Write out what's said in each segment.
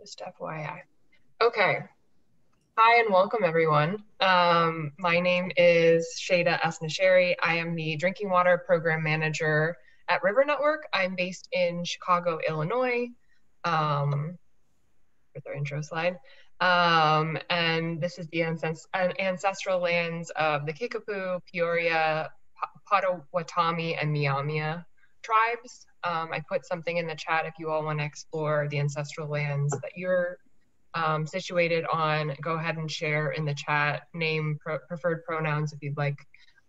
Just FYI. Okay. Hi and welcome everyone. My name is Sheyda Esnaashari. I am the Drinking Water Program Manager at River Network. I'm based in Chicago, Illinois. With our intro slide. And this is the ancestral lands of the Kickapoo, Peoria, Potawatomi, and Miamia tribes. I put something in the chat if you all want to explore the ancestral lands that you're situated on. Go ahead and share in the chat name, preferred pronouns if you'd like,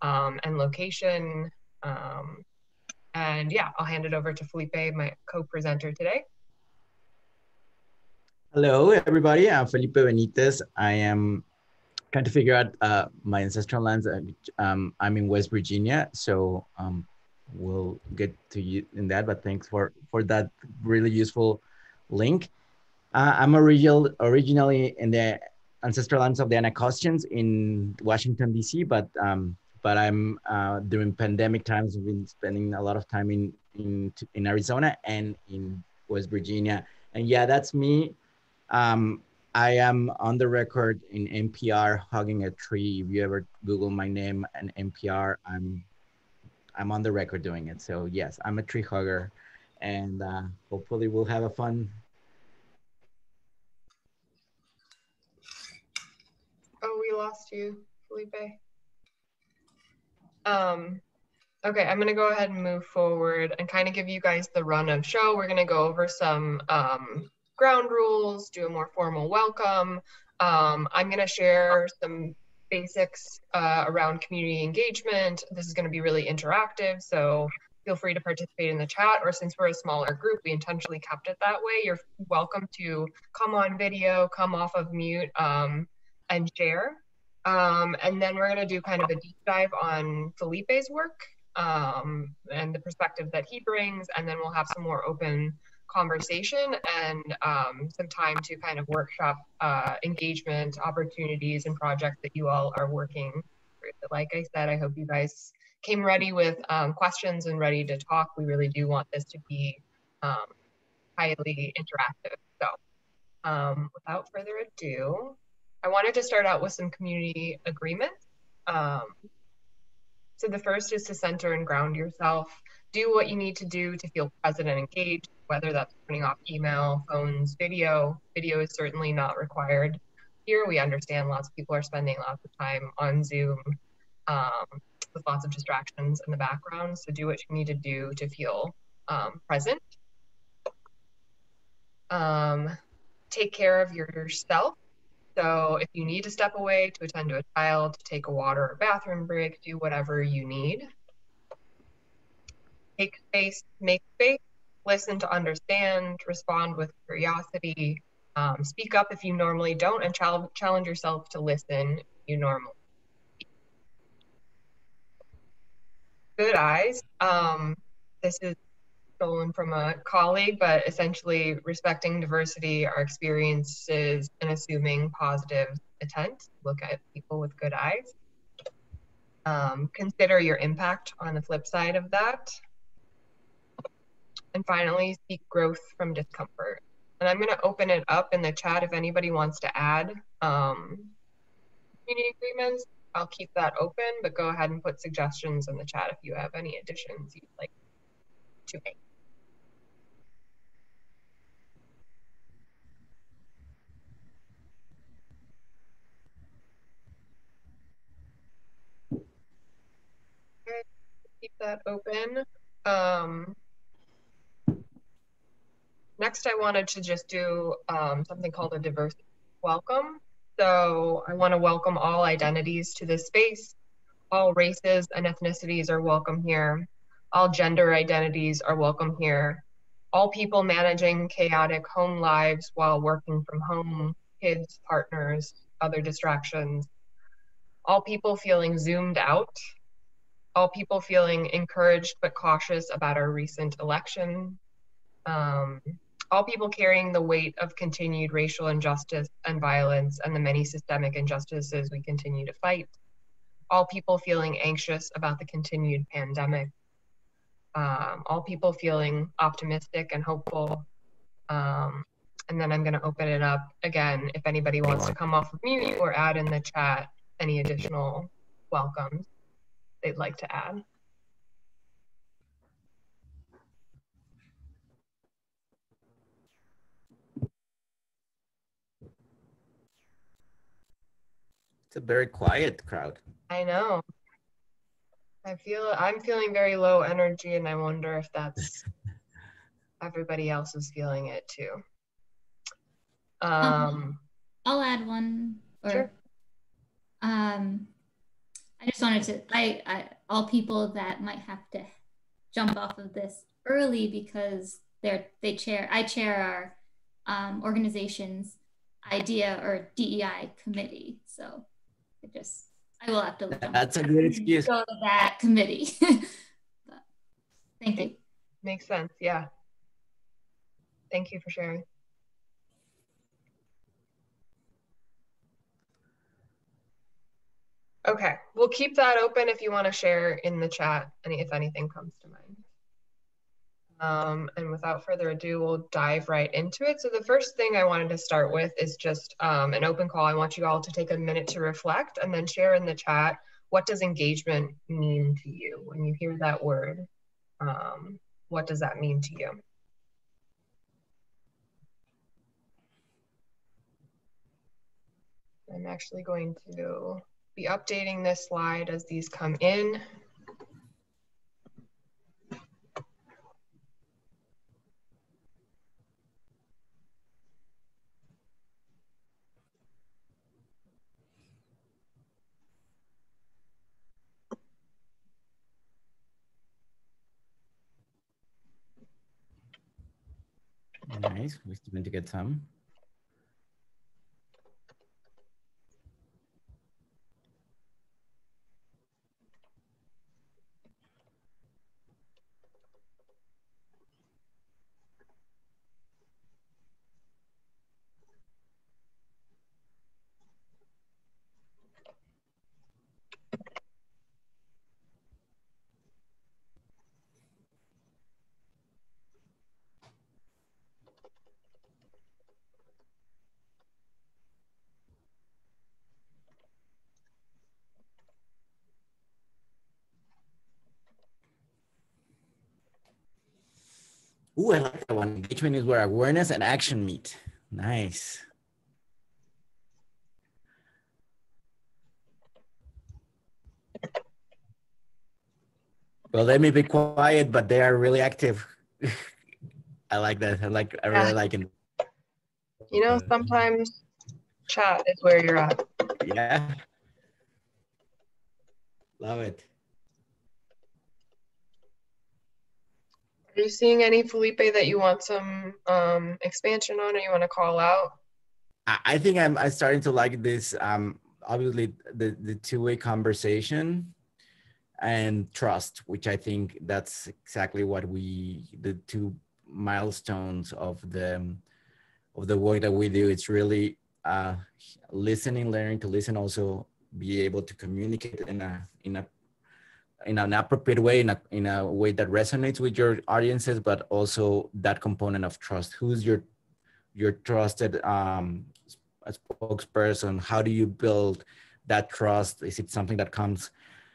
and location. And yeah, I'll hand it over to Felipe, my co-presenter today. Hello, everybody. I'm Felipe Benitez. I am trying to figure out my ancestral lands. I'm in West Virginia, so we'll get to you in that. But thanks for that really useful link. I'm originally in the ancestral lands of the Anacostans in Washington D.C., but I'm during pandemic times I've been spending a lot of time in Arizona and in West Virginia. And yeah, that's me. I am on the record in NPR hugging a tree. If you ever Google my name and NPR, I'm on the record doing it. So yes, I'm a tree hugger, and hopefully we'll have a fun. Oh, we lost you, Felipe. Okay, I'm gonna go ahead and move forward and kind of give you guys the run of show. We're gonna go over some ground rules, do a more formal welcome. I'm going to share some basics around community engagement. This is going to be really interactive, so feel free to participate in the chat, or since we're a smaller group, we intentionally kept it that way. You're welcome to come on video, come off of mute, and share. And then we're going to do kind of a deep dive on Felipe's work and the perspective that he brings, and then we'll have some more open conversation and some time to kind of workshop engagement opportunities and projects that you all are working through. Like I said, I hope you guys came ready with questions and ready to talk. We really do want this to be highly interactive. So without further ado, I wanted to start out with some community agreements. So the first is to center and ground yourself. Do what you need to do to feel present and engaged, whether that's turning off email, phones, video. Video is certainly not required. Here we understand lots of people are spending lots of time on Zoom with lots of distractions in the background. So do what you need to do to feel present. Take care of yourself. So if you need to step away to attend to a child, to take a water or bathroom break, do whatever you need. Take space, make space, listen to understand, respond with curiosity, speak up if you normally don't, and challenge yourself to listen if you normally. Good eyes. This is stolen from a colleague, but essentially respecting diversity, our experiences, and assuming positive intent. Look at people with good eyes. Consider your impact on the flip side of that. And finally, seek growth from discomfort. And I'm going to open it up in the chat if anybody wants to add community agreements. I'll keep that open, but go ahead and put suggestions in the chat if you have any additions you'd like to make. Okay, keep that open. Next, I wanted to just do something called a diversity welcome. So I want to welcome all identities to this space. All races and ethnicities are welcome here. All gender identities are welcome here. All people managing chaotic home lives while working from home, kids, partners, other distractions. All people feeling zoomed out. All people feeling encouraged but cautious about our recent election. All people carrying the weight of continued racial injustice and violence and the many systemic injustices we continue to fight. All people feeling anxious about the continued pandemic. All people feeling optimistic and hopeful. And then I'm going to open it up again if anybody wants to come off of mute or add in the chat any additional welcomes they'd like to add. It's a very quiet crowd. I know. I'm feeling very low energy, and I wonder if that's everybody else is feeling it too. I'll add one. Sure. I just wanted to, all people that might have to jump off of this early because I chair our organization's IDEA or DEI committee. So I will have to jump. That's a good excuse. Go to that committee. But, thank you. Makes sense. Yeah. Thank you for sharing. Okay, we'll keep that open if you want to share in the chat if anything comes to mind. And without further ado, we'll dive right into it. So the first thing I wanted to start with is just an open call. I want you all to take a minute to reflect and then share in the chat, what does engagement mean to you? When you hear that word, what does that mean to you? I'm actually going to be updating this slide as these come in. Nice, we're starting to get some. Ooh, I like that one. Engagement is where awareness and action meet. Nice. Well, they may be quiet, but they are really active. I like that. I really like it. You know, sometimes chat is where you're at. Yeah. Love it. Are you seeing any, Felipe, that you want some expansion on or you want to call out? I think I'm starting to like this, obviously the two-way conversation and trust, which I think that's exactly what the two milestones of the work that we do. It's really listening, learning to listen, also be able to communicate in an appropriate way, in a way that resonates with your audiences, but also that component of trust. Who's your trusted spokesperson? How do you build that trust? Is it something that comes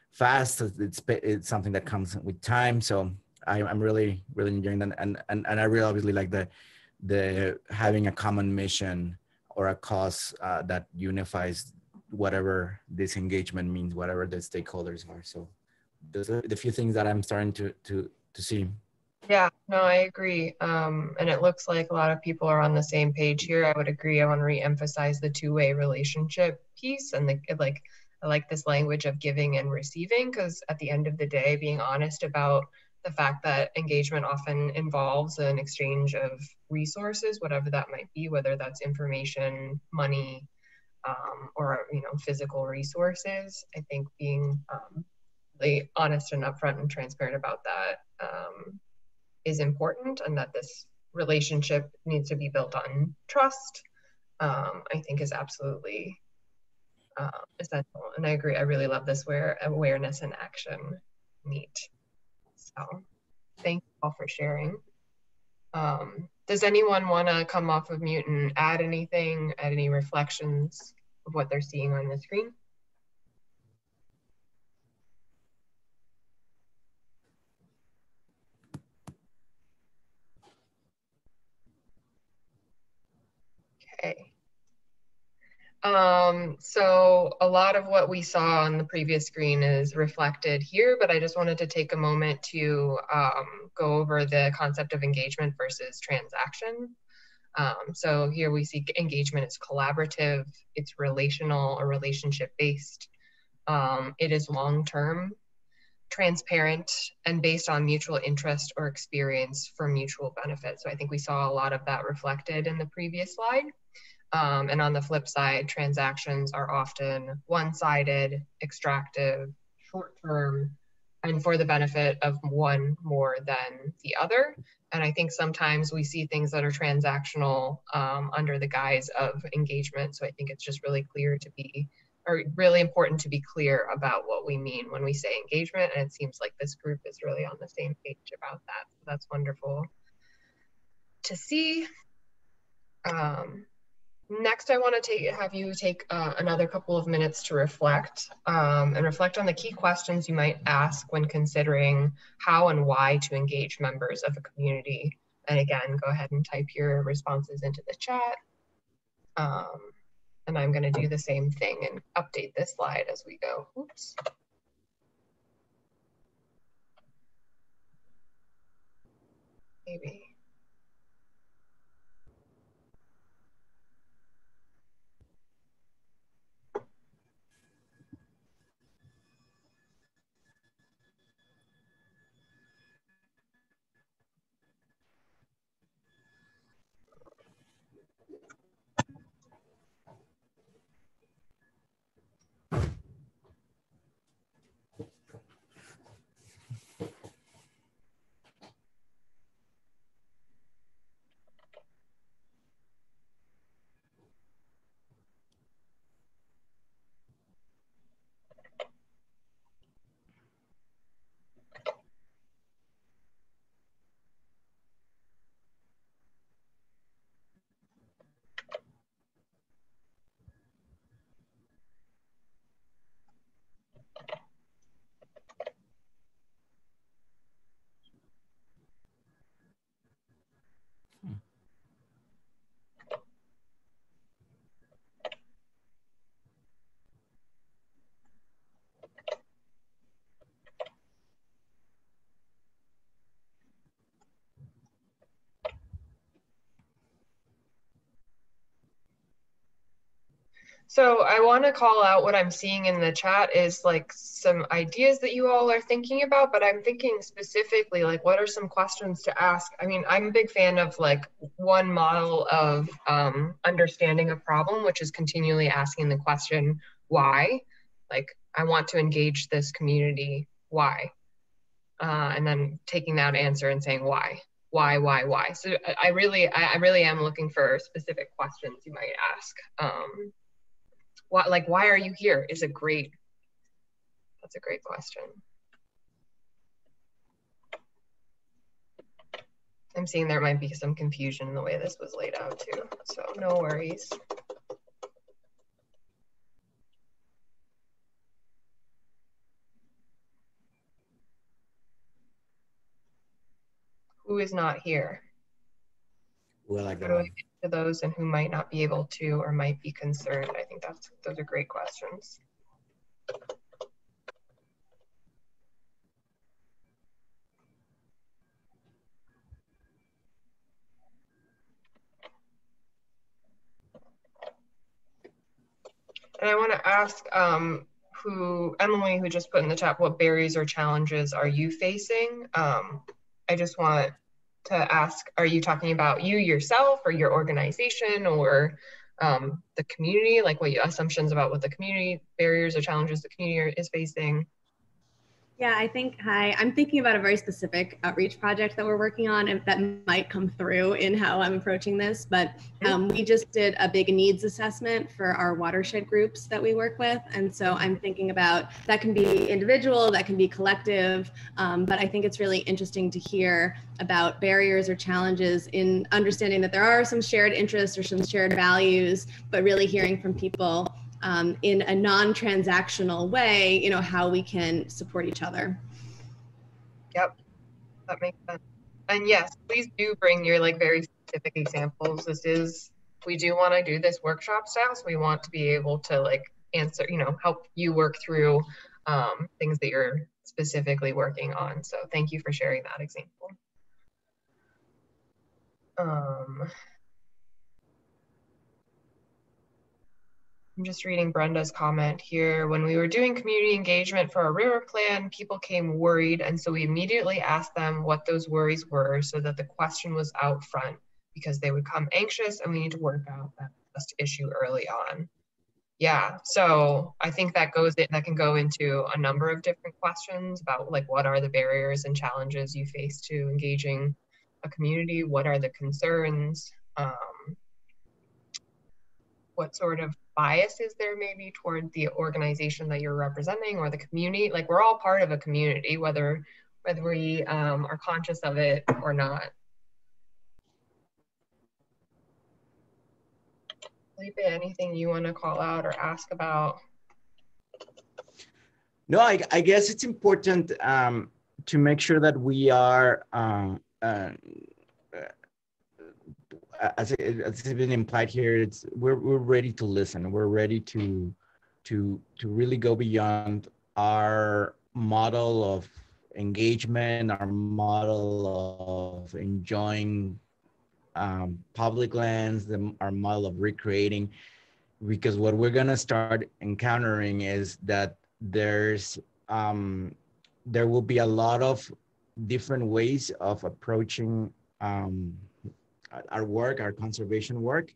fast? It's something that comes with time. So I'm really enjoying that, and I really obviously like the having a common mission or a cause that unifies whatever this engagement means, whatever the stakeholders are. So those are the few things that I'm starting to see. Yeah, no, I agree. And it looks like a lot of people are on the same page here. I would agree. I want to re-emphasize the two-way relationship piece, and I like this language of giving and receiving, because at the end of the day, being honest about the fact that engagement often involves an exchange of resources, whatever that might be, whether that's information, money, or physical resources. I think being really honest and upfront and transparent about that is important, and that this relationship needs to be built on trust, I think is absolutely essential. And I agree. I really love this where awareness and action meet. So thank you all for sharing. Does anyone want to come off of mute and add anything, add any reflections of what they're seeing on the screen? Okay. So a lot of what we saw on the previous screen is reflected here, but I just wanted to take a moment to go over the concept of engagement versus transaction. So here we see engagement is collaborative, it's relational or relationship-based, it is long-term, transparent, and based on mutual interest or experience for mutual benefit. So I think we saw a lot of that reflected in the previous slide. And on the flip side, transactions are often one-sided, extractive, short-term, and for the benefit of one more than the other. And I think sometimes we see things that are transactional under the guise of engagement. So I think it's just really clear to be, or really important to be clear about what we mean when we say engagement. And it seems like this group is really on the same page about that. So that's wonderful to see. Next, I want to have you take another couple of minutes to reflect and reflect on the key questions you might ask when considering how and why to engage members of a community. And again, go ahead and type your responses into the chat. And I'm going to do the same thing and update this slide as we go. Oops. Maybe. So I want to call out what I'm seeing in the chat is like some ideas that you all are thinking about, but I'm thinking specifically like what are some questions to ask? I mean, I'm a big fan of like one model of understanding a problem, which is continually asking the question, why? Like, I want to engage this community, why? And then taking that answer and saying why? Why? So I really am looking for specific questions you might ask. Why are you here is that's a great question. I'm seeing there might be some confusion in the way this was laid out too, so no worries. Who is not here? Well, I How do we get to those and who might not be able to or might be concerned? I think those are great questions. And I want to ask Emily, who just put in the chat, what barriers or challenges are you facing? I just want to ask, are you talking about you yourself or your organization or the community? Like what assumptions about what the community, barriers or challenges the community is facing? Yeah, hi, I'm thinking about a very specific outreach project that we're working on and that might come through in how I'm approaching this, but we just did a big needs assessment for our watershed groups that we work with. And so I'm thinking about, that can be individual, that can be collective, but I think it's really interesting to hear about barriers or challenges in understanding that there are some shared interests or some shared values, but really hearing from people in a non-transactional way, you know, how we can support each other. Yep, that makes sense. And yes, please do bring your like very specific examples. We do want to do this workshop style, so we want to be able to like answer, you know, help you work through things that you're specifically working on. So thank you for sharing that example. I'm just reading Brenda's comment here. When we were doing community engagement for our river plan, people came worried, and so we immediately asked them what those worries were so that the question was out front, because they would come anxious and we need to work out that trust issue early on. Yeah, so I think that can go into a number of different questions about like what are the barriers and challenges you face to engaging a community? What are the concerns? What sort of bias is there maybe toward the organization that you're representing or the community? Like we're all part of a community, whether we are conscious of it or not. Felipe, anything you want to call out or ask about? No, I guess it's important to make sure that we are, as it's been implied here, we're ready to listen. We're ready to really go beyond our model of engagement, our model of enjoying public lands, our model of recreating, because what we're gonna start encountering is that there will be a lot of different ways of approaching our work, our conservation work.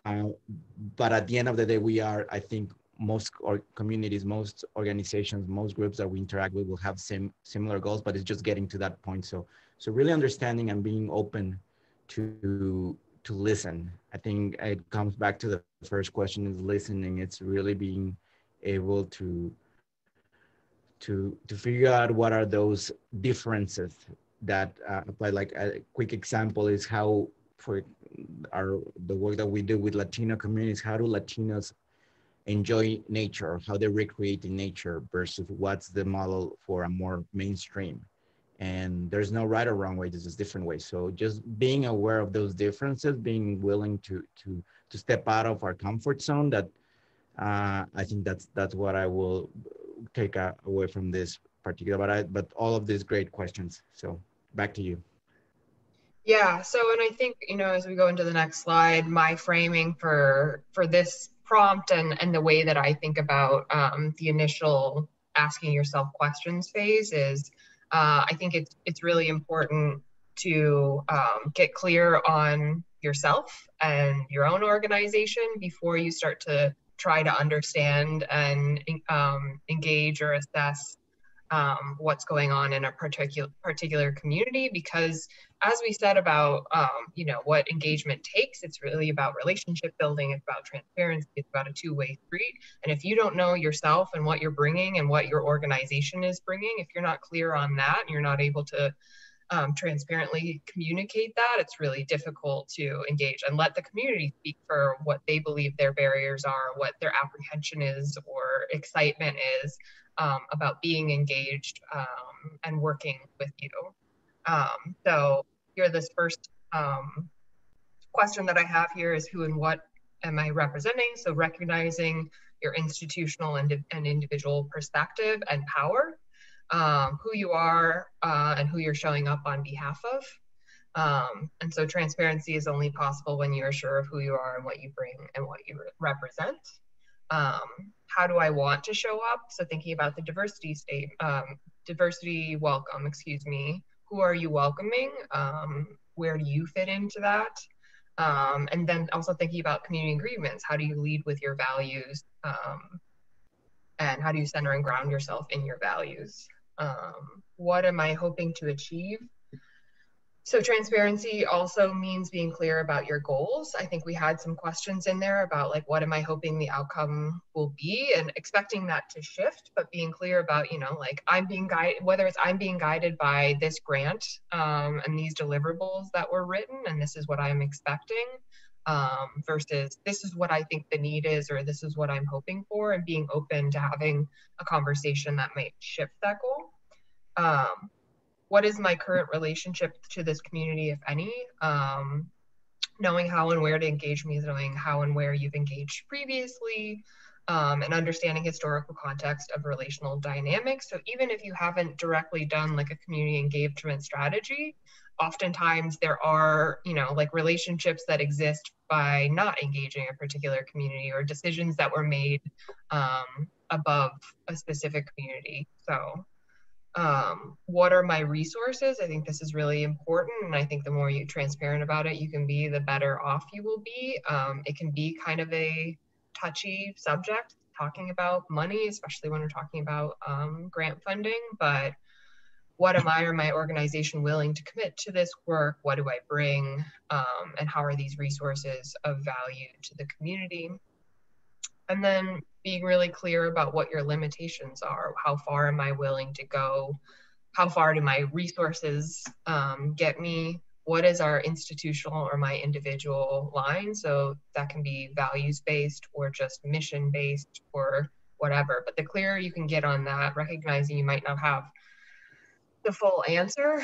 But at the end of the day, I think most communities, most organizations, most groups that we interact with will have similar goals, but it's just getting to that point. So really understanding and being open to listen. I think it comes back to the first question, is listening. It's really being able to figure out what are those differences that apply. Like a quick example is how for the work that we do with Latino communities, how do Latinos enjoy nature, how they recreate in nature versus what's the model for a more mainstream. And there's no right or wrong way, there's just different ways. So just being aware of those differences, being willing to step out of our comfort zone, that I think that's what I will take away from this particular, but all of these great questions. So back to you. Yeah, so and I think, you know, as we go into the next slide, my framing for this prompt and the way that I think about the initial asking yourself questions phase is I think it's really important to get clear on yourself and your own organization before you start to try to understand and engage or assess what's going on in a particular community, because as we said about you know, what engagement takes, it's really about relationship building, it's about transparency, it's about a two-way street. And if you don't know yourself and what you're bringing and what your organization is bringing, if you're not clear on that and you're not able to transparently communicate that, it's really difficult to engage and let the community speak for what they believe their barriers are, what their apprehension is or excitement is about being engaged and working with you. So here, this first question that I have here is, who and what am I representing? So recognizing your institutional and individual perspective and power, who you are and who you're showing up on behalf of. And so transparency is only possible when you're sure of who you are and what you bring and what you represent. How do I want to show up? So thinking about the diversity welcome, excuse me. Who are you welcoming? Where do you fit into that? And then also thinking about community agreements. How do you lead with your values? And how do you center and ground yourself in your values? What am I hoping to achieve? So transparency also means being clear about your goals. I think we had some questions in there about like, what am I hoping the outcome will be, and expecting that to shift, but being clear about, you know, like I'm being guided, whether it's I'm being guided by this grant and these deliverables that were written, and this is what I'm expecting, versus this is what I think the need is, or this is what I'm hoping for, and being open to having a conversation that might shift that goal. What is my current relationship to this community, if any? Knowing how and where to engage means knowing how and where you've engaged previously, and understanding historical context of relational dynamics. So even if you haven't directly done like a community engagement strategy, oftentimes there are, you know, like relationships that exist by not engaging a particular community, or decisions that were made above a specific community. So what are my resources? I think this is really important, and I think the more you're transparent about it you can be, the better off you will be. It can be kind of a touchy subject, talking about money, especially when we're talking about grant funding, but what am I or my organization willing to commit to this work? What do I bring? And how are these resources of value to the community? And then being really clear about what your limitations are. How far am I willing to go? How far do my resources get me? What is our institutional or my individual line? So that can be values-based or just mission-based or whatever. But the clearer you can get on that, recognizing you might not have the full answer,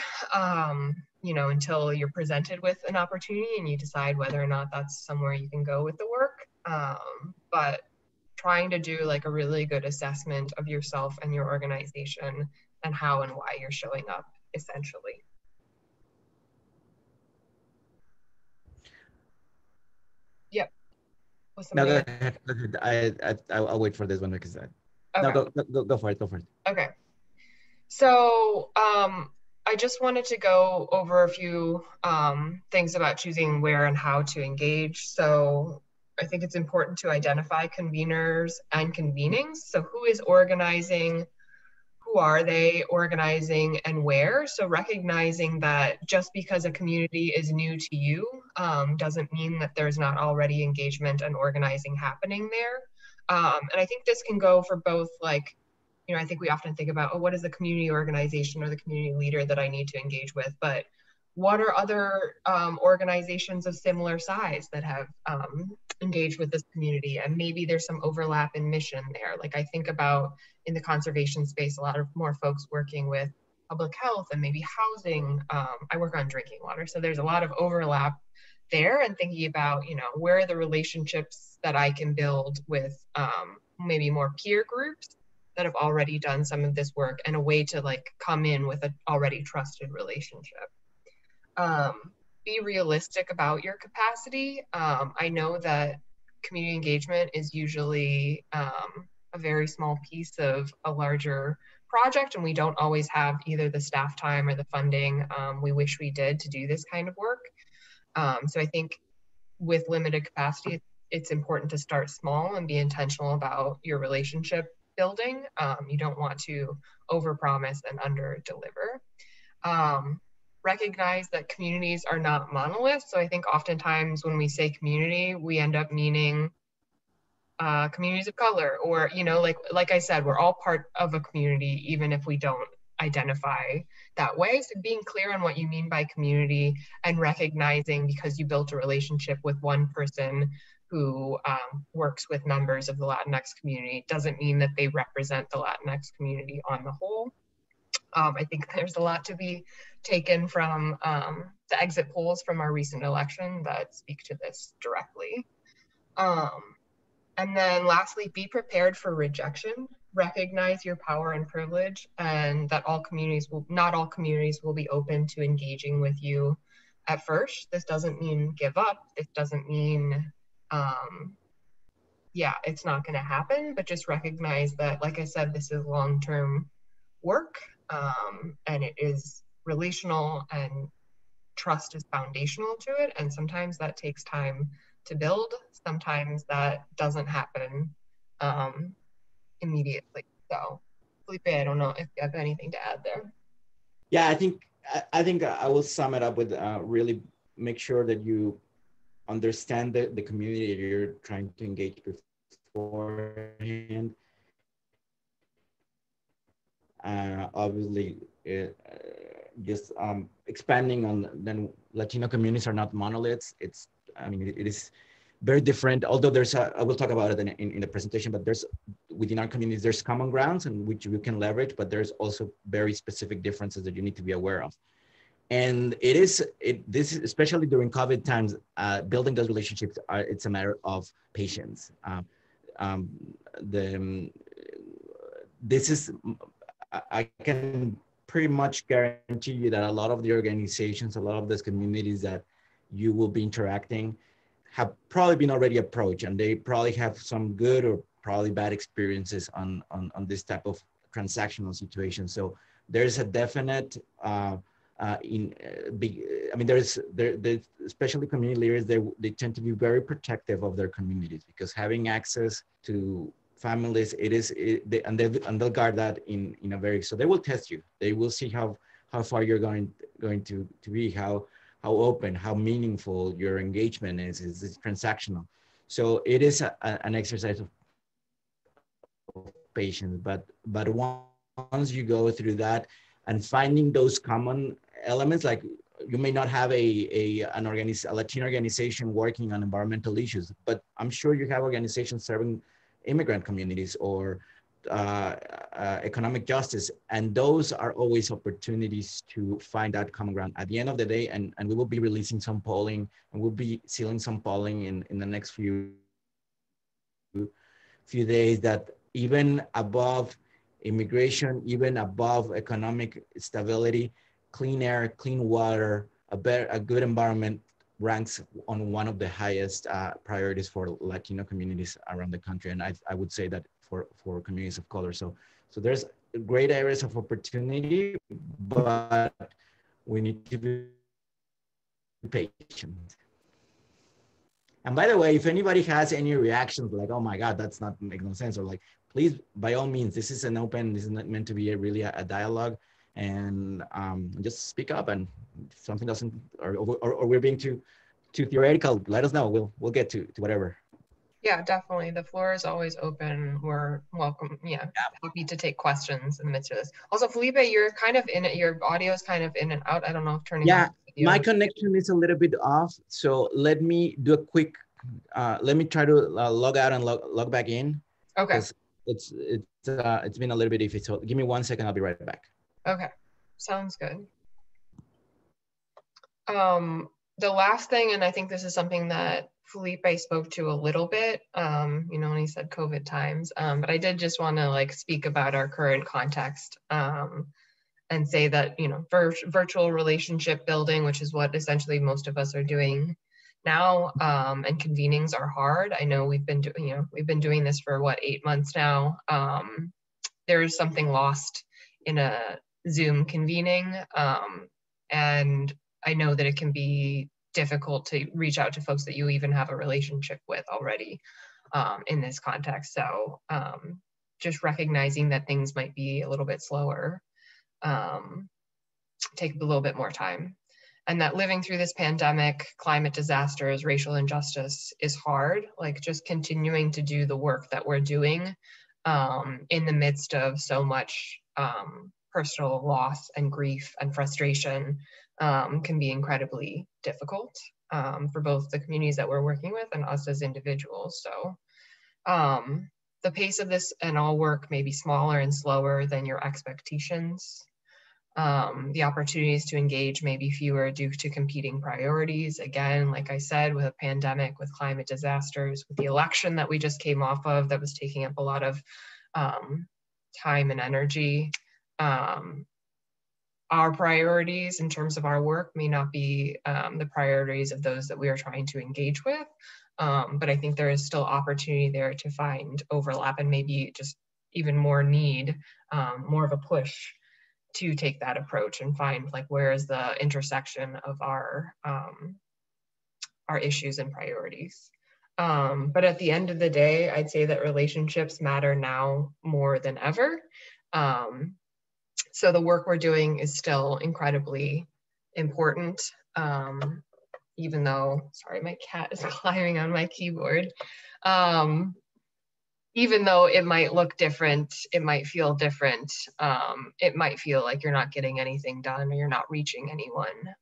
you know, until you're presented with an opportunity and you decide whether or not that's somewhere you can go with the work. But trying to do like a really good assessment of yourself and your organization and how and why you're showing up, essentially. Yep. No, go ahead. I'll wait for this one because okay. No, go for it. Go for it. Okay. So I just wanted to go over a few things about choosing where and how to engage. So I think it's important to identify conveners and convenings. So who is organizing? Who are they organizing and where? So recognizing that just because a community is new to you doesn't mean that there's not already engagement and organizing happening there. And I think this can go for both, like, you know, I think we often think about, oh, what is the community organization or the community leader that I need to engage with? But what are other organizations of similar size that have engaged with this community? And maybe there's some overlap in mission there. Like I think about in the conservation space, a lot of more folks working with public health and maybe housing. I work on drinking water. So there's a lot of overlap there, and thinking about, you know, where are the relationships that I can build with maybe more peer groups that have already done some of this work, and a way to like come in with an already trusted relationship. Be realistic about your capacity. I know that community engagement is usually a very small piece of a larger project, and we don't always have either the staff time or the funding we wish we did to do this kind of work. So I think with limited capacity, it's important to start small and be intentional about your relationship building. You don't want to overpromise and under-deliver. Recognize that communities are not monoliths. So I think oftentimes when we say community, we end up meaning communities of color, or, you know, like I said, we're all part of a community, even if we don't identify that way. So being clear on what you mean by community, and recognizing because you built a relationship with one person who works with members of the Latinx community doesn't mean that they represent the Latinx community on the whole. I think there's a lot to be taken from the exit polls from our recent election that speak to this directly. And then lastly, be prepared for rejection. Recognize your power and privilege, and that not all communities will be open to engaging with you at first. This doesn't mean give up. It doesn't mean, it's not going to happen, but just recognize that, like I said, this is long-term work, and it is relational, and trust is foundational to it. And sometimes that takes time to build. Sometimes that doesn't happen immediately. So Felipe, I don't know if you have anything to add there. Yeah, I think I will sum it up with really make sure that you understand the community that you're trying to engage beforehand. Obviously, just expanding on then Latino communities are not monoliths. It's, I mean, it is very different, although there's I will talk about it in the presentation, but there's within our communities, there's common grounds in which you can leverage, but there's also very specific differences that you need to be aware of. And this is especially during COVID times, building those relationships, it's a matter of patience. This is, I can pretty much guarantee you that a lot of the organizations, a lot of these communities that you will be interacting have probably been already approached, and they probably have some good or probably bad experiences on this type of transactional situation. So there's a definite, I mean, there's especially community leaders, they tend to be very protective of their communities, because having access to families, and they'll guard that in a very, so they will test you. They will see how far you're going to be, how open, how meaningful your engagement is it transactional. So it is an exercise of patience, but once you go through that and finding those common elements, like you may not have a Latino organization working on environmental issues, but I'm sure you have organizations serving immigrant communities or economic justice, and those are always opportunities to find that common ground at the end of the day. And we will be releasing some polling, and we'll be sealing some polling in the next few days, that even above immigration, even above economic stability, clean air, clean water, a good environment ranks on one of the highest priorities for Latino communities around the country. And I would say that for communities of color. So there's great areas of opportunity, but we need to be patient. And by the way, if anybody has any reactions like, oh my God, that's not make no sense, or like, please, by all means, this is not meant to be a dialogue, and just speak up. And if something doesn't, or we're being too theoretical, let us know. We'll get to whatever. Yeah, definitely. The floor is always open. We're welcome. Yeah, happy to take questions in the midst of this. Also, Felipe, you're kind of in it. Your audio is kind of in and out. I don't know if turning off the video. My connection is a little bit off. So let me do a quick, let me try to log out and log back in. Okay. It's been a little bit iffy. So give me 1 second. I'll be right back. Okay. Sounds good. The last thing, and I think this is something that Felipe spoke to a little bit, you know, when he said COVID times, but I did just want to like speak about our current context and say that, you know, virtual relationship building, which is what essentially most of us are doing now, and convenings are hard. I know we've been doing this for what, 8 months now. There is something lost in a Zoom convening, and I know that it can be difficult to reach out to folks that you even have a relationship with already in this context. So just recognizing that things might be a little bit slower, take a little bit more time. And that living through this pandemic, climate disasters, racial injustice is hard. Like just continuing to do the work that we're doing in the midst of so much personal loss and grief and frustration can be incredibly difficult for both the communities that we're working with and us as individuals. So the pace of this and all work may be smaller and slower than your expectations. The opportunities to engage may be fewer due to competing priorities. Again, like I said, with a pandemic, with climate disasters, with the election that we just came off of that was taking up a lot of time and energy. Our priorities in terms of our work may not be the priorities of those that we are trying to engage with. But I think there is still opportunity there to find overlap and maybe just even more need, more of a push to take that approach and find like where is the intersection of our issues and priorities. But at the end of the day, I'd say that relationships matter now more than ever. So the work we're doing is still incredibly important, even though, sorry, my cat is climbing on my keyboard. Even though it might look different, it might feel different, it might feel like you're not getting anything done or you're not reaching anyone.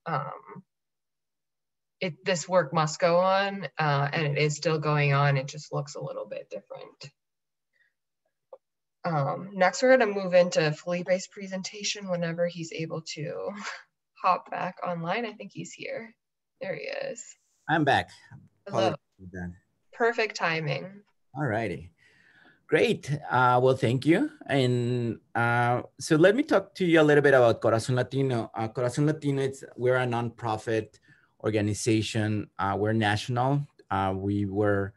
This work must go on, and it is still going on. It just looks a little bit different. Next, we're going to move into Felipe's presentation whenever he's able to hop back online. I think he's here. There he is. I'm back. Hello. Perfect timing. All righty. Great. Well, thank you. And so let me talk to you a little bit about Corazón Latino. Corazón Latino, we're a nonprofit organization. We're national. We were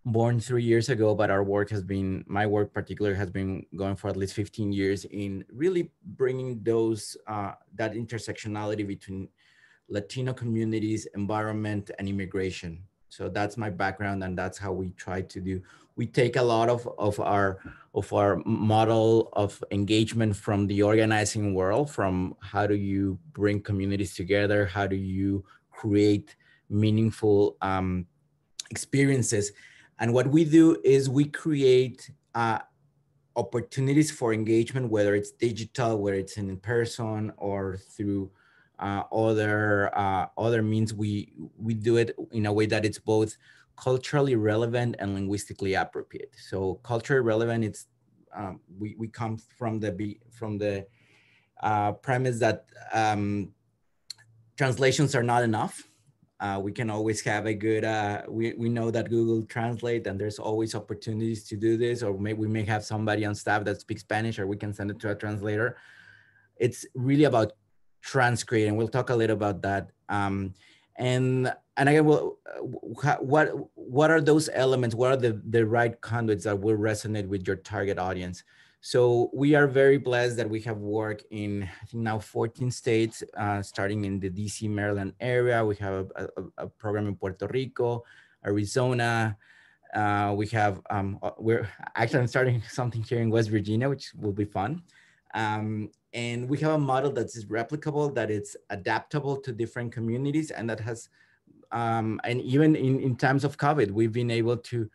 born 3 years ago, but our work has been, my work particularly has been going for at least 15 years in really bringing those, that intersectionality between Latino communities, environment, and immigration. So that's my background, and that's how we try to do. We take a lot of our model of engagement from the organizing world, from how do you bring communities together, how do you create meaningful experiences. And what we do is we create opportunities for engagement, whether it's digital, whether it's in person, or through other means. We do it in a way that it's both culturally relevant and linguistically appropriate. So culturally relevant, it's we come from the premise that translations are not enough. We can always have a good, we know that Google Translate, and there's always opportunities to do this, or maybe we may have somebody on staff that speaks Spanish, or we can send it to a translator. It's really about transcreating. We'll talk a little about that. And again, what are those elements? What are the right conduits that will resonate with your target audience? So we are very blessed that we have worked in, I think now 14 states, starting in the DC, Maryland area. We have a program in Puerto Rico, Arizona. We have, I'm starting something here in West Virginia, which will be fun. And we have a model that is replicable, that it's adaptable to different communities, and that has, and even in times of COVID, we've been able to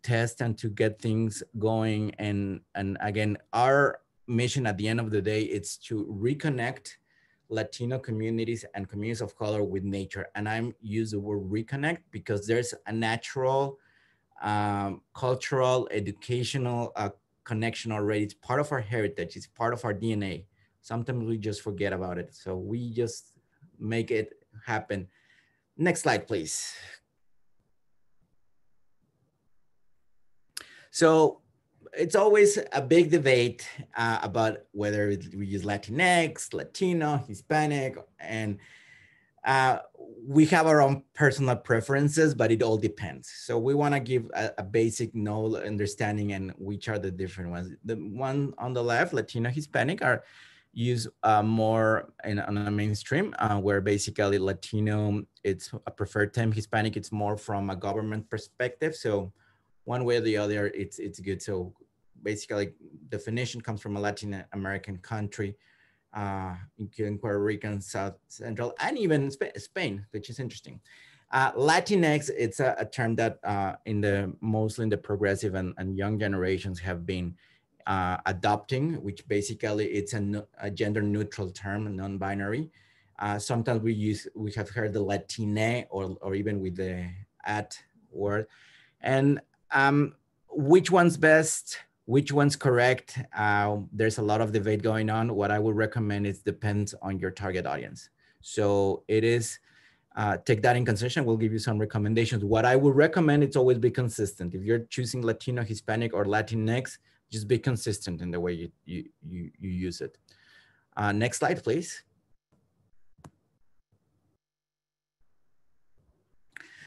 test and to get things going. And again, our mission at the end of the day, it's to reconnect Latino communities and communities of color with nature. And I'm use the word reconnect because there's a natural, cultural, educational connection already. It's part of our heritage. It's part of our DNA. Sometimes we just forget about it. So we just make it happen. Next slide, please. So it's always a big debate about whether we use Latinx, Latino, Hispanic, and we have our own personal preferences, but it all depends. So we want to give a basic understanding and which are the different ones. The one on the left, Latino, Hispanic, are used more on a mainstream, where basically Latino, it's a preferred term. Hispanic, it's more from a government perspective. So one way or the other, it's good. So basically, definition comes from a Latin American country, including Puerto Rico, South Central, and even Spain, which is interesting. Latinx, it's a term that mostly in the progressive and young generations have been adopting, which basically it's a gender neutral term, non-binary. Sometimes we have heard the Latine or even with the at word. And which one's best? Which one's correct? There's a lot of debate going on. What I would recommend is depends on your target audience. So it is, take that in consideration. We'll give you some recommendations. What I would recommend is always be consistent. If you're choosing Latino, Hispanic, or Latinx, just be consistent in the way you use it. Next slide, please.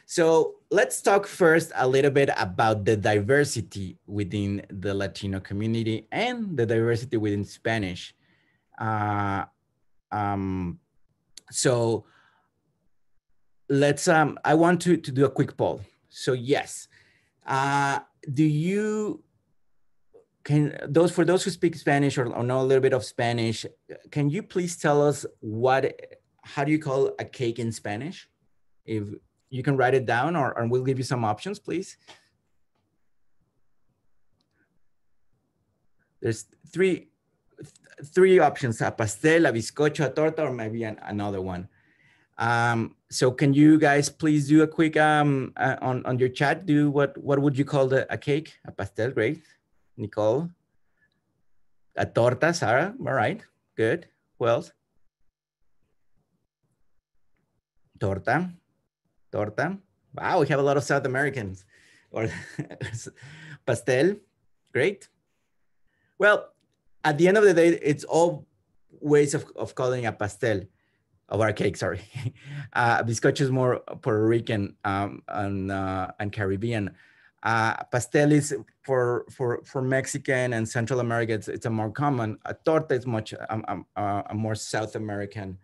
So let's talk first a little bit about the diversity within the Latino community and the diversity within Spanish. So let's, I want to do a quick poll. So yes, for those who speak Spanish or know a little bit of Spanish, can you please tell us how do you call a cake in Spanish? If you can write it down, or we'll give you some options, please. There's three options: a pastel, a bizcocho, a torta, or maybe another one. So can you guys please do a quick on your chat? Do what would you call a cake? A pastel, great. Nicole. A torta, Sarah. All right, good. Who else? Torta. Wow, we have a lot of South Americans. Or pastel, great. Well, at the end of the day, it's all ways of calling a pastel, of our cake, sorry. Bizcocho is more Puerto Rican and Caribbean. Pastel is for Mexican and Central America, it's a more common. A torta is much a more South American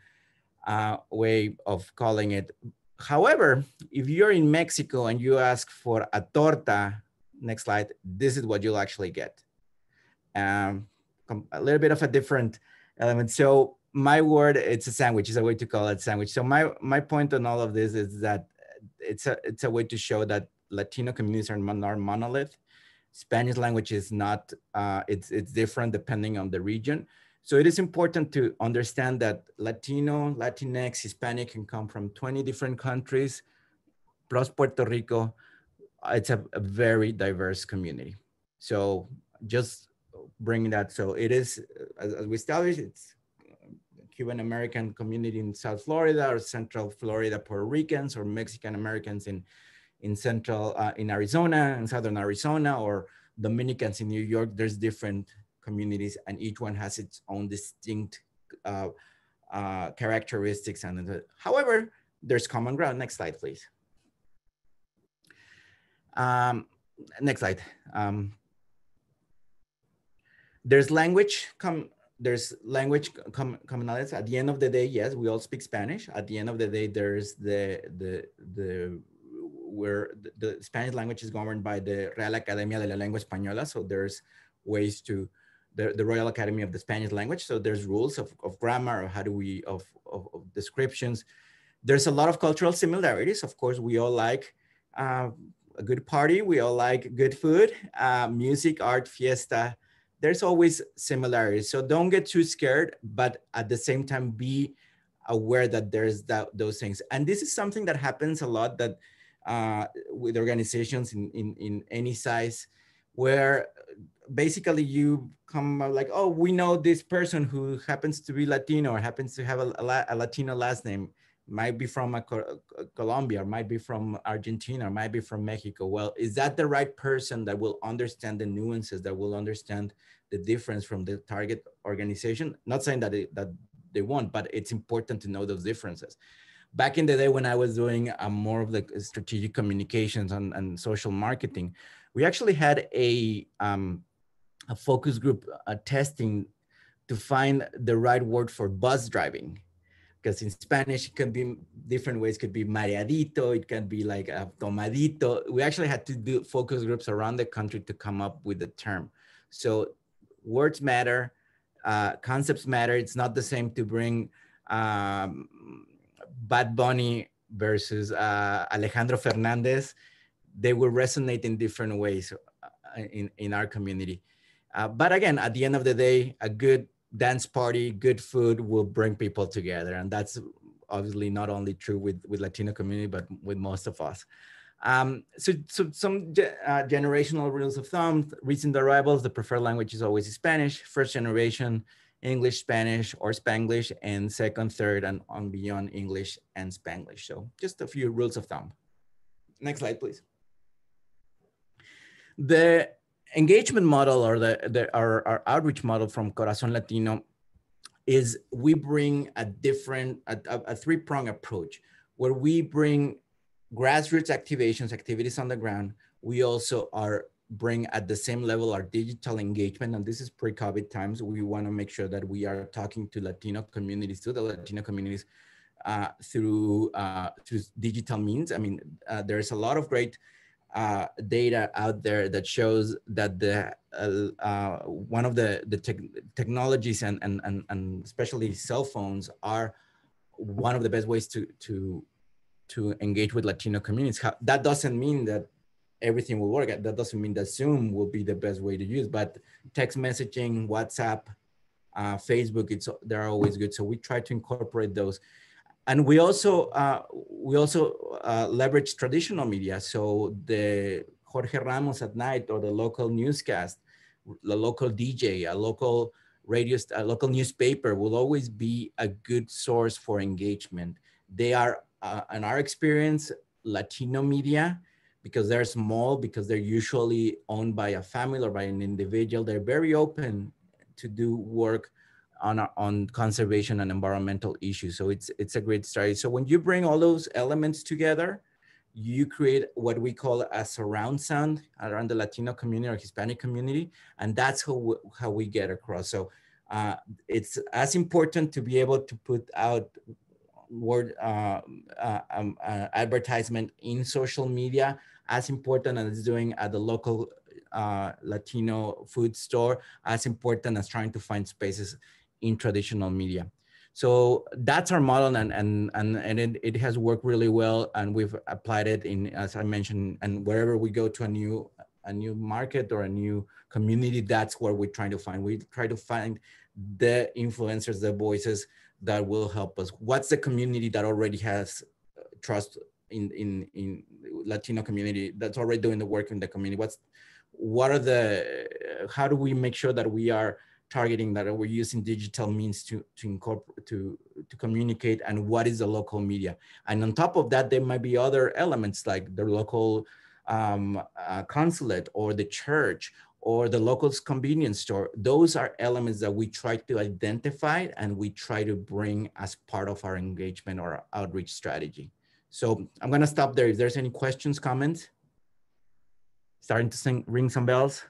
way of calling it. However, if you're in Mexico and you ask for a torta, next slide, this is what you'll actually get. A little bit of a different element. So my word, it's a sandwich, is a way to call it sandwich. So my point on all of this is that it's a way to show that Latino communities are not monolith. Spanish language is not, it's different depending on the region. So it is important to understand that Latino, Latinx, Hispanic can come from 20 different countries, plus Puerto Rico. It's a very diverse community. So just bringing that. So it is, as we established, it's Cuban American community in South Florida, or Central Florida, Puerto Ricans, or Mexican Americans in Central, in Arizona, in Southern Arizona, or Dominicans in New York. There's different communities, and each one has its own distinct characteristics. However, there's common ground. Next slide, please. Next slide. There's language commonalities. At the end of the day, yes, we all speak Spanish. At the end of the day, there's where the Spanish language is governed by the Real Academia de la Lengua Española. So there's ways to the Royal Academy of the Spanish language. So there's rules of grammar, or how do we, of descriptions. There's a lot of cultural similarities. Of course, we all like a good party. We all like good food, music, art, fiesta. There's always similarities. So don't get too scared, but at the same time, be aware that there's those things. And this is something that happens a lot, that with organizations in any size, where basically you come like, oh, we know this person who happens to be Latino, or happens to have a Latino last name, might be from Colombia, or might be from Argentina, or might be from Mexico. Well, is that the right person that will understand the nuances, that will understand the difference from the target organization? Not saying that they won't, but it's important to know those differences. Back in the day when I was doing more of the strategic communications and social marketing, we actually had a focus group testing to find the right word for bus driving. Because in Spanish, it can be different ways. It could be mareadito, it can be like tomadito. We actually had to do focus groups around the country to come up with the term. So words matter, concepts matter. It's not the same to bring Bad Bunny versus Alejandro Fernandez. They will resonate in different ways in our community. But again, at the end of the day, a good dance party, good food will bring people together. And that's obviously not only true with Latino community, but with most of us. So some generational rules of thumb: recent arrivals, the preferred language is always Spanish. First generation, English, Spanish, or Spanglish, and second, third, and on beyond, English and Spanglish. So just a few rules of thumb. Next slide, please. The engagement model, or our outreach model from Corazón Latino, is we bring a three-pronged approach, where we bring grassroots activities on the ground. We also bring at the same level our digital engagement, and this is pre-COVID times. We want to make sure that we are talking to Latino communities, to the Latino communities through digital means. I mean, there's a lot of great data out there that shows that the one of the technologies and especially cell phones are one of the best ways to engage with Latino communities. That doesn't mean that everything will work. That doesn't mean that Zoom will be the best way to use, but text messaging, WhatsApp, Facebook, they're always good. So we try to incorporate those. And we also leverage traditional media. So the Jorge Ramos at night, or the local newscast, the local DJ, a local radio, a local newspaper will always be a good source for engagement. They are, in our experience, Latino media, because they're small, because they're usually owned by a family or by an individual. They're very open to do work on conservation and environmental issues. So it's a great strategy. So when you bring all those elements together, you create what we call a surround sound around the Latino community or Hispanic community. And that's how we get across. So it's as important to be able to put out word advertisement in social media, as important as doing at the local Latino food store, as important as trying to find spaces in traditional media. So that's our model, and it has worked really well, and we've applied it in, as I mentioned, and wherever we go to a new market or a new community, that's where we're trying to find. We try to find the influencers, the voices that will help us. What's the community that already has trust in Latino community, that's already doing the work in the community? How do we make sure that we are targeting, that we're using digital means to incorporate, to communicate, and what is the local media? And on top of that, there might be other elements like the local consulate or the church or the local convenience store. Those are elements that we try to identify and we try to bring as part of our engagement or outreach strategy. So I'm gonna stop there. If there's any questions, comments, starting to ring some bells.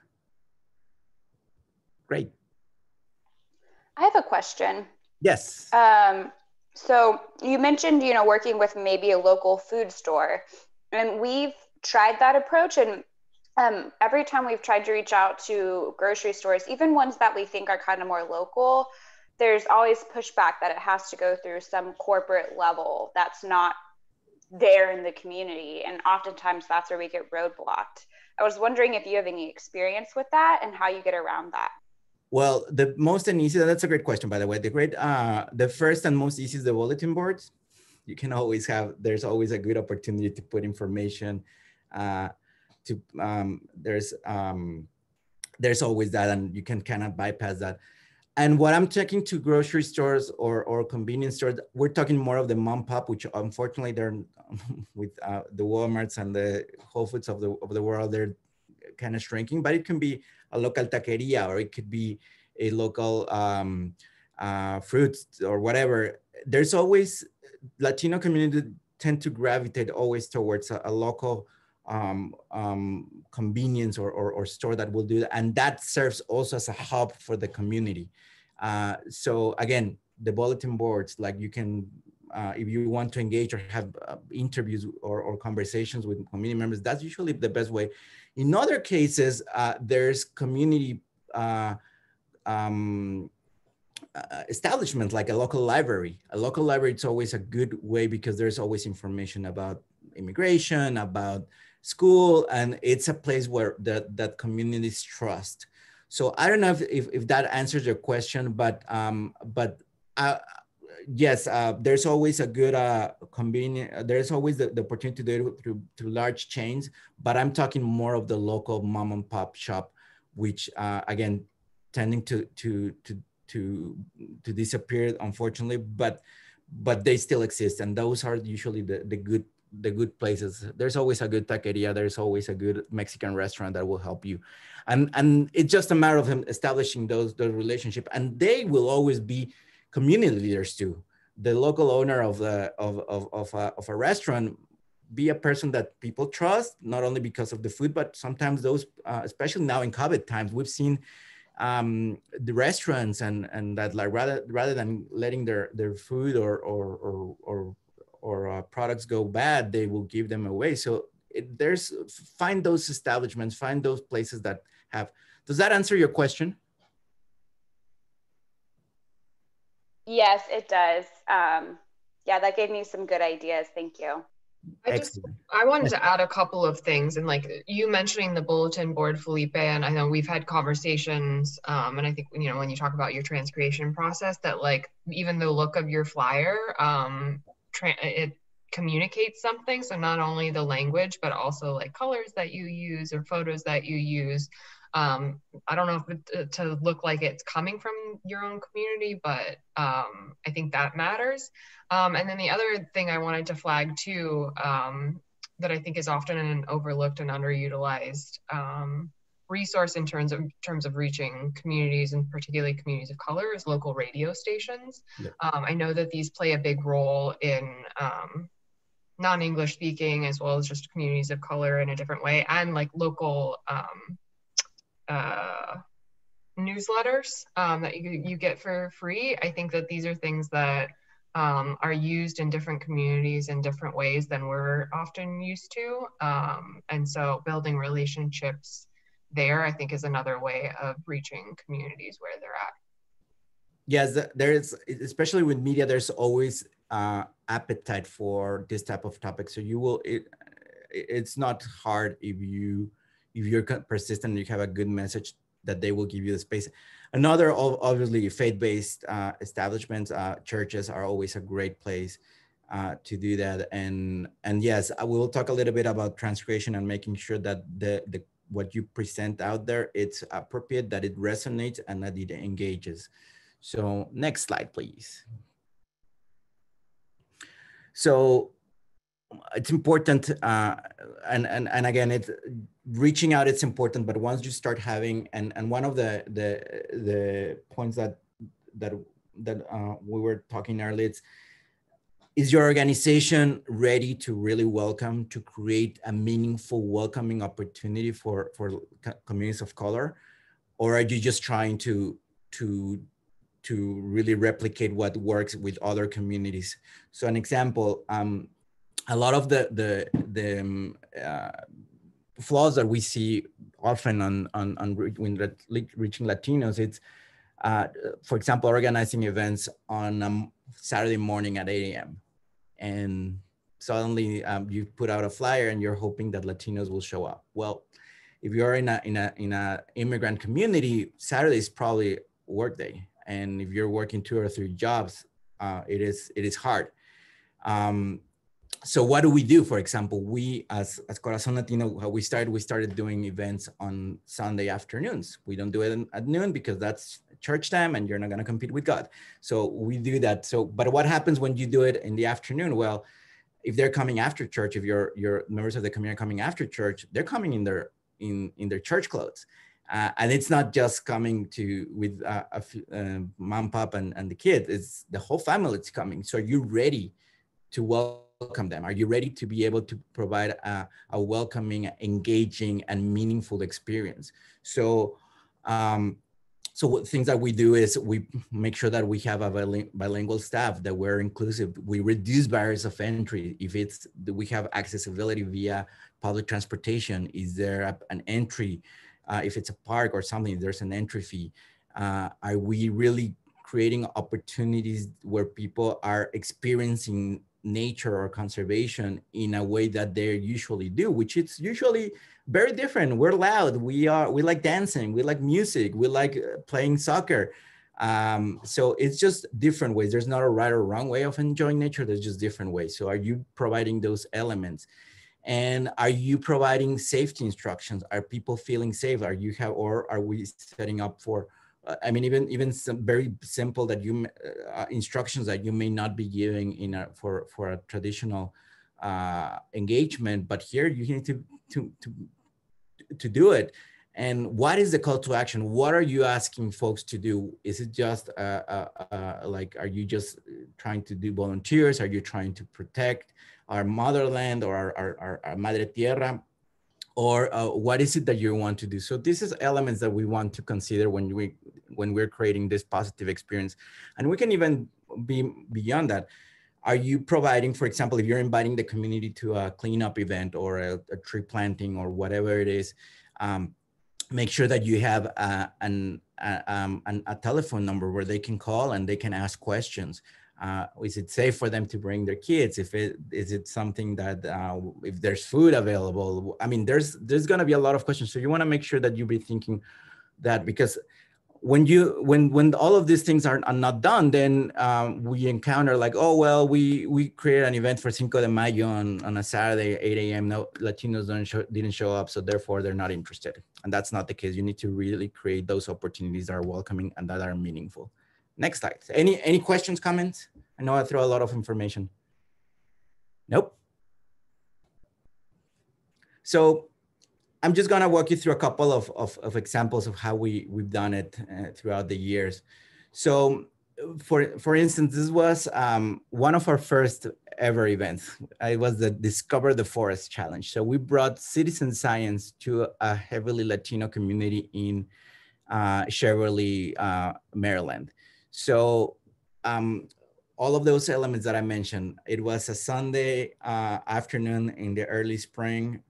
Great. I have a question. Yes. So you mentioned, working with maybe a local food store, and we've tried that approach. And every time we've tried to reach out to grocery stores, even ones that we think are kind of more local, there's always pushback that it has to go through some corporate level that's not there in the community. And oftentimes that's where we get roadblocked. I was wondering if you have any experience with that and how you get around that. Well, the most and easy, that's a great question, by the way. The first and most easy is the bulletin boards. You can always there's always a good opportunity to put information. There's always that, and you cannot bypass that. And what I'm checking to grocery stores or convenience stores, we're talking more of the mom pop, which unfortunately they're with the Walmarts and the Whole Foods of the world, they're kind of shrinking, but it can be a local taqueria, or it could be a local fruits or whatever. There's always, Latino community tend to gravitate always towards a local convenience or store that will do that. And that serves also as a hub for the community. So again, the bulletin boards, like you can, if you want to engage or have interviews or conversations with community members, that's usually the best way. In other cases, there's community establishments like a local library. A local library, it's always a good way because there's always information about immigration, about school, and it's a place where that communities trust. So I don't know if that answers your question, but yes, there's always a good convenient. There's always the opportunity to do it through large chains, but I'm talking more of the local mom and pop shop, which again, tending to disappear, unfortunately, but they still exist, and those are usually the good places. There's always a good taqueria. There's always a good Mexican restaurant that will help you, and it's just a matter of establishing those relationships, and they will always be community leaders too. The local owner of a restaurant be a person that people trust, not only because of the food, but sometimes those, especially now in COVID times, we've seen the restaurants and that, like, rather than letting their food or products go bad, they will give them away. So find those establishments, find those places that have. Does that answer your question? Yes, it does. Yeah, that gave me some good ideas. Thank you. I wanted to add a couple of things, and like you mentioning the bulletin board, Felipe, and I know we've had conversations, and I think, you know, when you talk about your transcreation process, that like even the look of your flyer, it communicates something. So not only the language, but also like colors that you use or photos that you use. I don't know if to look like it's coming from your own community, but I think that matters. And then the other thing I wanted to flag too, that I think is often an overlooked and underutilized resource in terms of reaching communities, and particularly communities of color, is local radio stations. Yeah. I know that these play a big role in non-English speaking, as well as just communities of color in a different way, and like local newsletters that you get for free. I think that these are things that are used in different communities in different ways than we're often used to. And so building relationships there, I think, is another way of reaching communities where they're at. Yes, there is, especially with media, there's always appetite for this type of topic. So you will, it's not hard if you're persistent and you have a good message, that they will give you the space. Another, obviously, faith-based establishments, churches are always a great place to do that. And yes, I will talk a little bit about transcreation and making sure that what you present out there, it's appropriate, that it resonates, and that it engages. So next slide, please. So it's important, and again, it's reaching out, it's important, but once you start having, and one of the points that we were talking earlier, is your organization ready to really welcome, to create a meaningful welcoming opportunity for communities of color? Or are you just trying to really replicate what works with other communities? So an example, a lot of the flaws that we see often on reaching Latinos, it's, for example, organizing events on a Saturday morning at 8 a.m. And suddenly you put out a flyer and you're hoping that Latinos will show up. Well, if you're in a immigrant community, Saturday is probably work day. And if you're working 2 or 3 jobs, it is hard. So what do we do? For example, we as Corazón Latino, how we started doing events on Sunday afternoons. We don't do it at noon because that's church time and you're not going to compete with God. So we do that. So, but what happens when you do it in the afternoon? Well, if they're coming after church, if your members of the community are coming after church, they're coming in their church clothes. And it's not just coming with mom, pop, and the kid. It's the whole family that's coming. So are you ready to welcome them? Are you ready to be able to provide a welcoming, engaging, and meaningful experience? So, so what things that we do is we make sure that we have a bilingual staff, that we're inclusive. We reduce barriers of entry. If we have accessibility via public transportation, is there an entry? If it's a park or something, there's an entry fee. Are we really creating opportunities where people are experiencing nature or conservation in a way that they usually do, which it's usually very different. We're loud. We like dancing. We like music. We like playing soccer. So it's just different ways. There's not a right or wrong way of enjoying nature. There's just different ways. So are you providing those elements? And are you providing safety instructions? Are people feeling safe? Or are we setting up for, I mean, even some very simple that instructions that you may not be giving for a traditional engagement, but here you need to do it. And what is the call to action? What are you asking folks to do? Is it just like, are you just trying to do volunteers? Are you trying to protect our motherland or our madre tierra? Or what is it that you want to do? So this is elements that we want to consider when we're creating this positive experience. And we can even be beyond that. are you providing, for example, if you're inviting the community to a cleanup event or a tree planting or whatever it is, make sure that you have a telephone number where they can call and they can ask questions. Is it safe for them to bring their kids? Is it something that if there's food available? I mean, there's going to be a lot of questions. So you want to make sure that you be thinking that, because when all of these things are not done, then we encounter like, oh, well, we created an event for Cinco de Mayo on a Saturday, 8 a.m. No, Latinos didn't show up, so therefore they're not interested. And that's not the case. You need to really create those opportunities that are welcoming and that are meaningful. Next slide. Any questions, comments? I know I throw a lot of information. Nope. So I'm just gonna walk you through a couple of examples of how we've done it throughout the years. So for instance, this was one of our first ever events. It was the Discover the Forest Challenge. So we brought citizen science to a heavily Latino community in Cheverly, Maryland. So all of those elements that I mentioned, it was a Sunday afternoon in the early spring.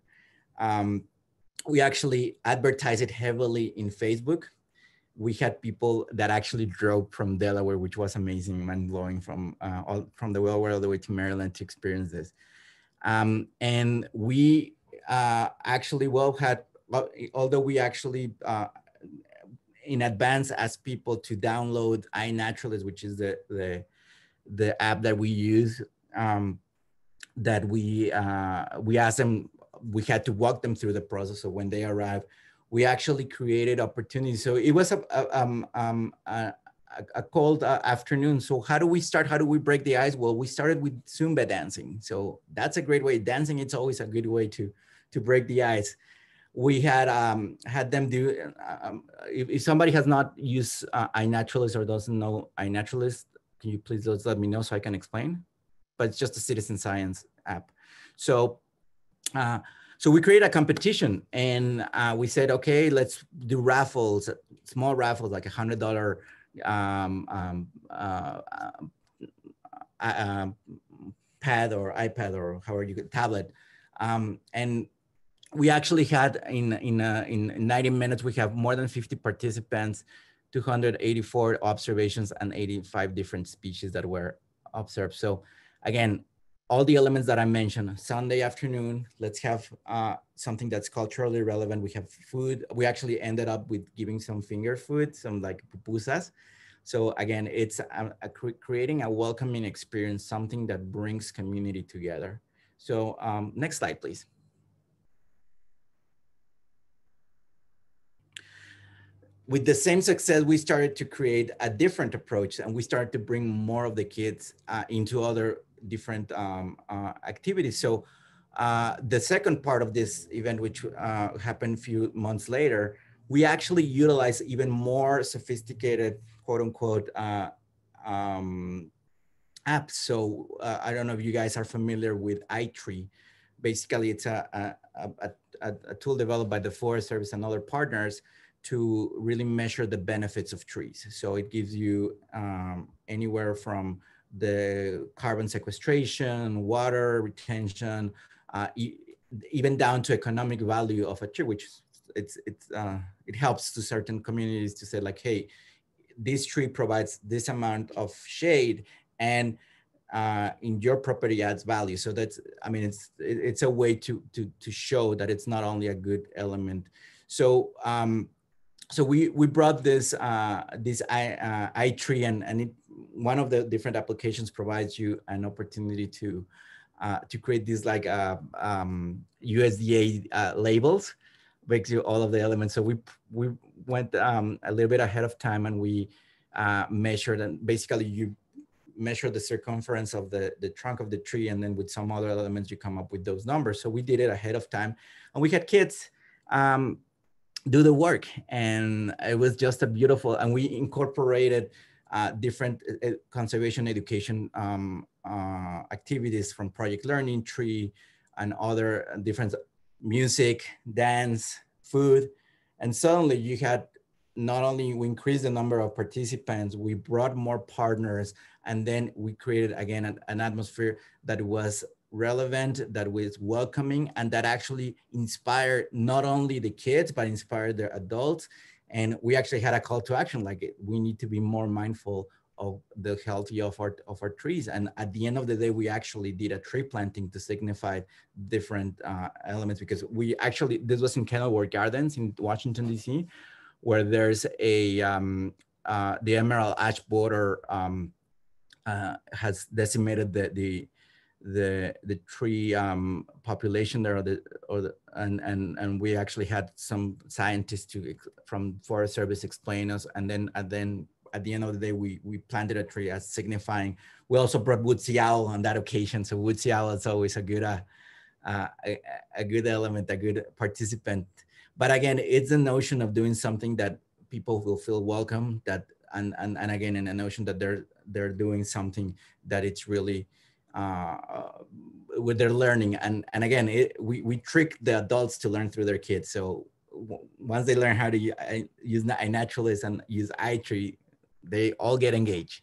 We actually advertised it heavily in Facebook. We had people that actually drove from Delaware, which was amazing, mind-blowing, from the Delaware all the way to Maryland to experience this. And we actually although we actually in advance asked people to download iNaturalist, which is the app that we use, that we asked them, we had to walk them through the process. So when they arrived, we actually created opportunities. So it was a cold afternoon. So how do we start? How do we break the ice? Well, we started with Zumba dancing. So that's a great way. Dancing, it's always a good way to break the ice. We had them do, if somebody has not used iNaturalist or doesn't know iNaturalist, can you please just let me know so I can explain? But it's just a citizen science app. So we created a competition, and we said, okay, let's do raffles, small raffles, like $100 pad or iPad or however you could, tablet. And we actually had in 90 minutes, we have more than 50 participants, 284 observations, and 85 different species that were observed. So again, all the elements that I mentioned, Sunday afternoon, let's have something that's culturally relevant. We have food. We actually ended up with giving some finger food, some like pupusas. So again, it's creating a welcoming experience, something that brings community together. So next slide, please. With the same success, we started to create a different approach, and we started to bring more of the kids into other different activities. So the second part of this event, which happened a few months later, we actually utilized even more sophisticated, quote unquote, apps. So I don't know if you guys are familiar with iTree. Basically, it's a tool developed by the Forest Service and other partners to really measure the benefits of trees. So it gives you anywhere from the carbon sequestration, water retention, even down to economic value of a tree, which it helps to certain communities to say like, hey, this tree provides this amount of shade, and in your property adds value. So that's, I mean, it's a way to show that it's not only a good element. So so we brought this iTree, and one of the different applications provides you an opportunity to create these like USDA labels, makes you all of the elements. So we went a little bit ahead of time, and we measured, and basically you measure the circumference of the trunk of the tree, and then with some other elements you come up with those numbers. So we did it ahead of time, and we had kids do the work, and it was just a beautiful, and we incorporated different conservation education activities from project learning, tree, and other different music, dance, food. And suddenly you had, not only we increased the number of participants, we brought more partners, And then we created again an atmosphere that was relevant, that was welcoming, and that actually inspired not only the kids, but inspired the adults. And we actually had a call to action, like we need to be more mindful of the health of our trees. And at the end of the day, we actually did a tree planting to signify different elements, because we actually, this was in Kenilworth Gardens in Washington, D.C., where there's a, the emerald ash border has decimated the tree population there, and we actually had some scientists from Forest Service explain us, and then at the end of the day, we planted a tree as signifying. We also brought woodsy owl on that occasion, so woodsy owl is always a good element, a good participant. But again, it's a notion of doing something that people will feel welcome, that and again, in a notion that they're doing something that it's really with their learning. And again, we trick the adults to learn through their kids. So once they learn how to use iNaturalist and use iTree, they all get engaged.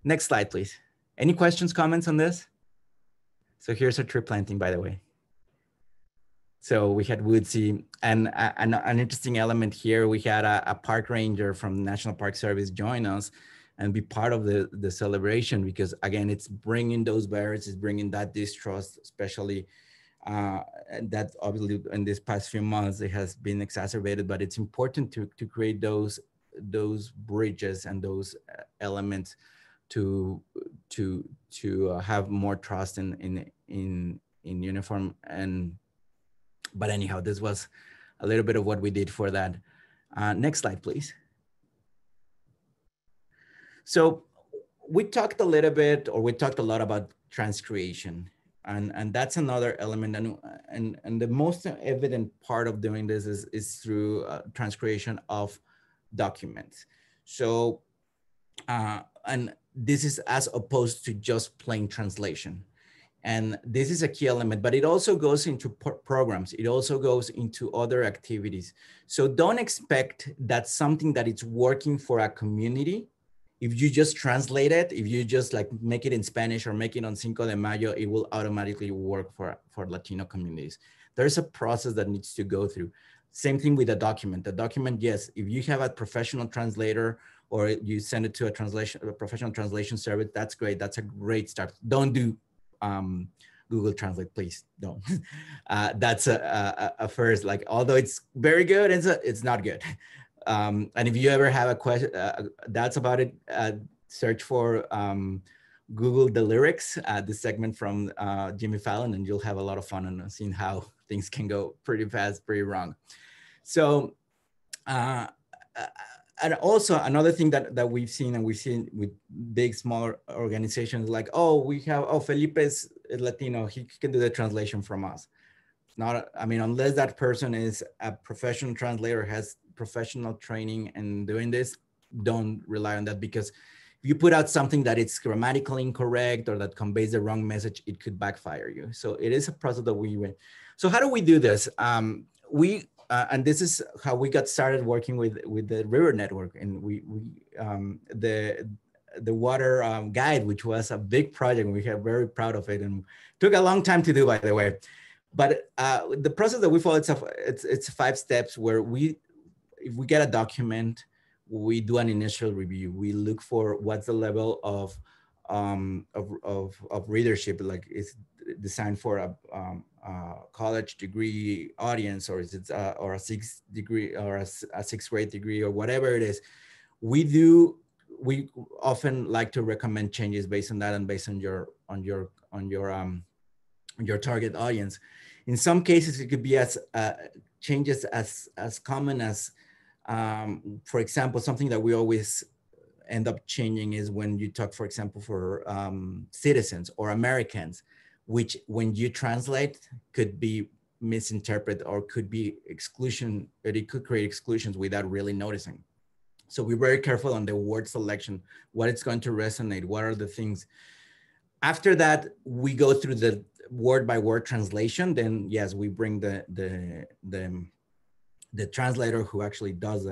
Next slide, please. Any questions, comments on this? So here's our tree planting, by the way. So we had woodsy, and an interesting element here, we had a park ranger from the National Park Service join us and be part of the celebration, because again, it's bringing those barriers, it's bringing that distrust, especially that obviously in these past few months, it has been exacerbated, but it's important to create those bridges and those elements to have more trust in uniform. But anyhow, this was a little bit of what we did for that. Next slide, please. So we talked a little bit, or we talked a lot about transcreation, and that's another element. And the most evident part of doing this is through transcreation of documents. So, and this is as opposed to just plain translation. And this is a key element, but it also goes into programs. It also goes into other activities. So don't expect that something that it's working for a community, if you just translate it, if you just like make it in Spanish or make it on Cinco de Mayo, it will automatically work for Latino communities. There's a process that needs to go through. Same thing with a document. The document, yes, if you have a professional translator or you send it to a professional translation service, that's great. That's a great start. Don't do Google Translate, please don't. That's a first, like, although it's very good, it's not good. And if you ever have a question, that's about it, search for Google the lyrics, the segment from Jimmy Fallon, and you'll have a lot of fun on seeing how things can go pretty fast, pretty wrong. So, and also another thing that we've seen with big, smaller organizations, like, Felipe is Latino, he can do the translation from us. Not, I mean, unless that person is a professional translator, has professional training and doing this, don't rely on that, because if you put out something that it's grammatically incorrect or that conveys the wrong message, it could backfire you. So it is a process that we went. So how do we do this? And this is how we got started working with the River Network, and the water guide, which was a big project. We are very proud of it, and took a long time to do, by the way. But the process that we follow, it's 5 steps where if we get a document, we do an initial review. We look for what's the level of readership, like it's designed for a college degree audience, or is it or a 6th degree or a 6th grade degree, or whatever it is. We often like to recommend changes based on that and based on your target audience. In some cases, it could be as changes as common as, for example, something that we always end up changing is when you talk, for example, for citizens or Americans, which when you translate could be misinterpreted or could be exclusion, but it could create exclusions without really noticing. So we're very careful on the word selection, what it's going to resonate, what are the things. After that, we go through the word by word translation. Then yes, we bring the translator who actually does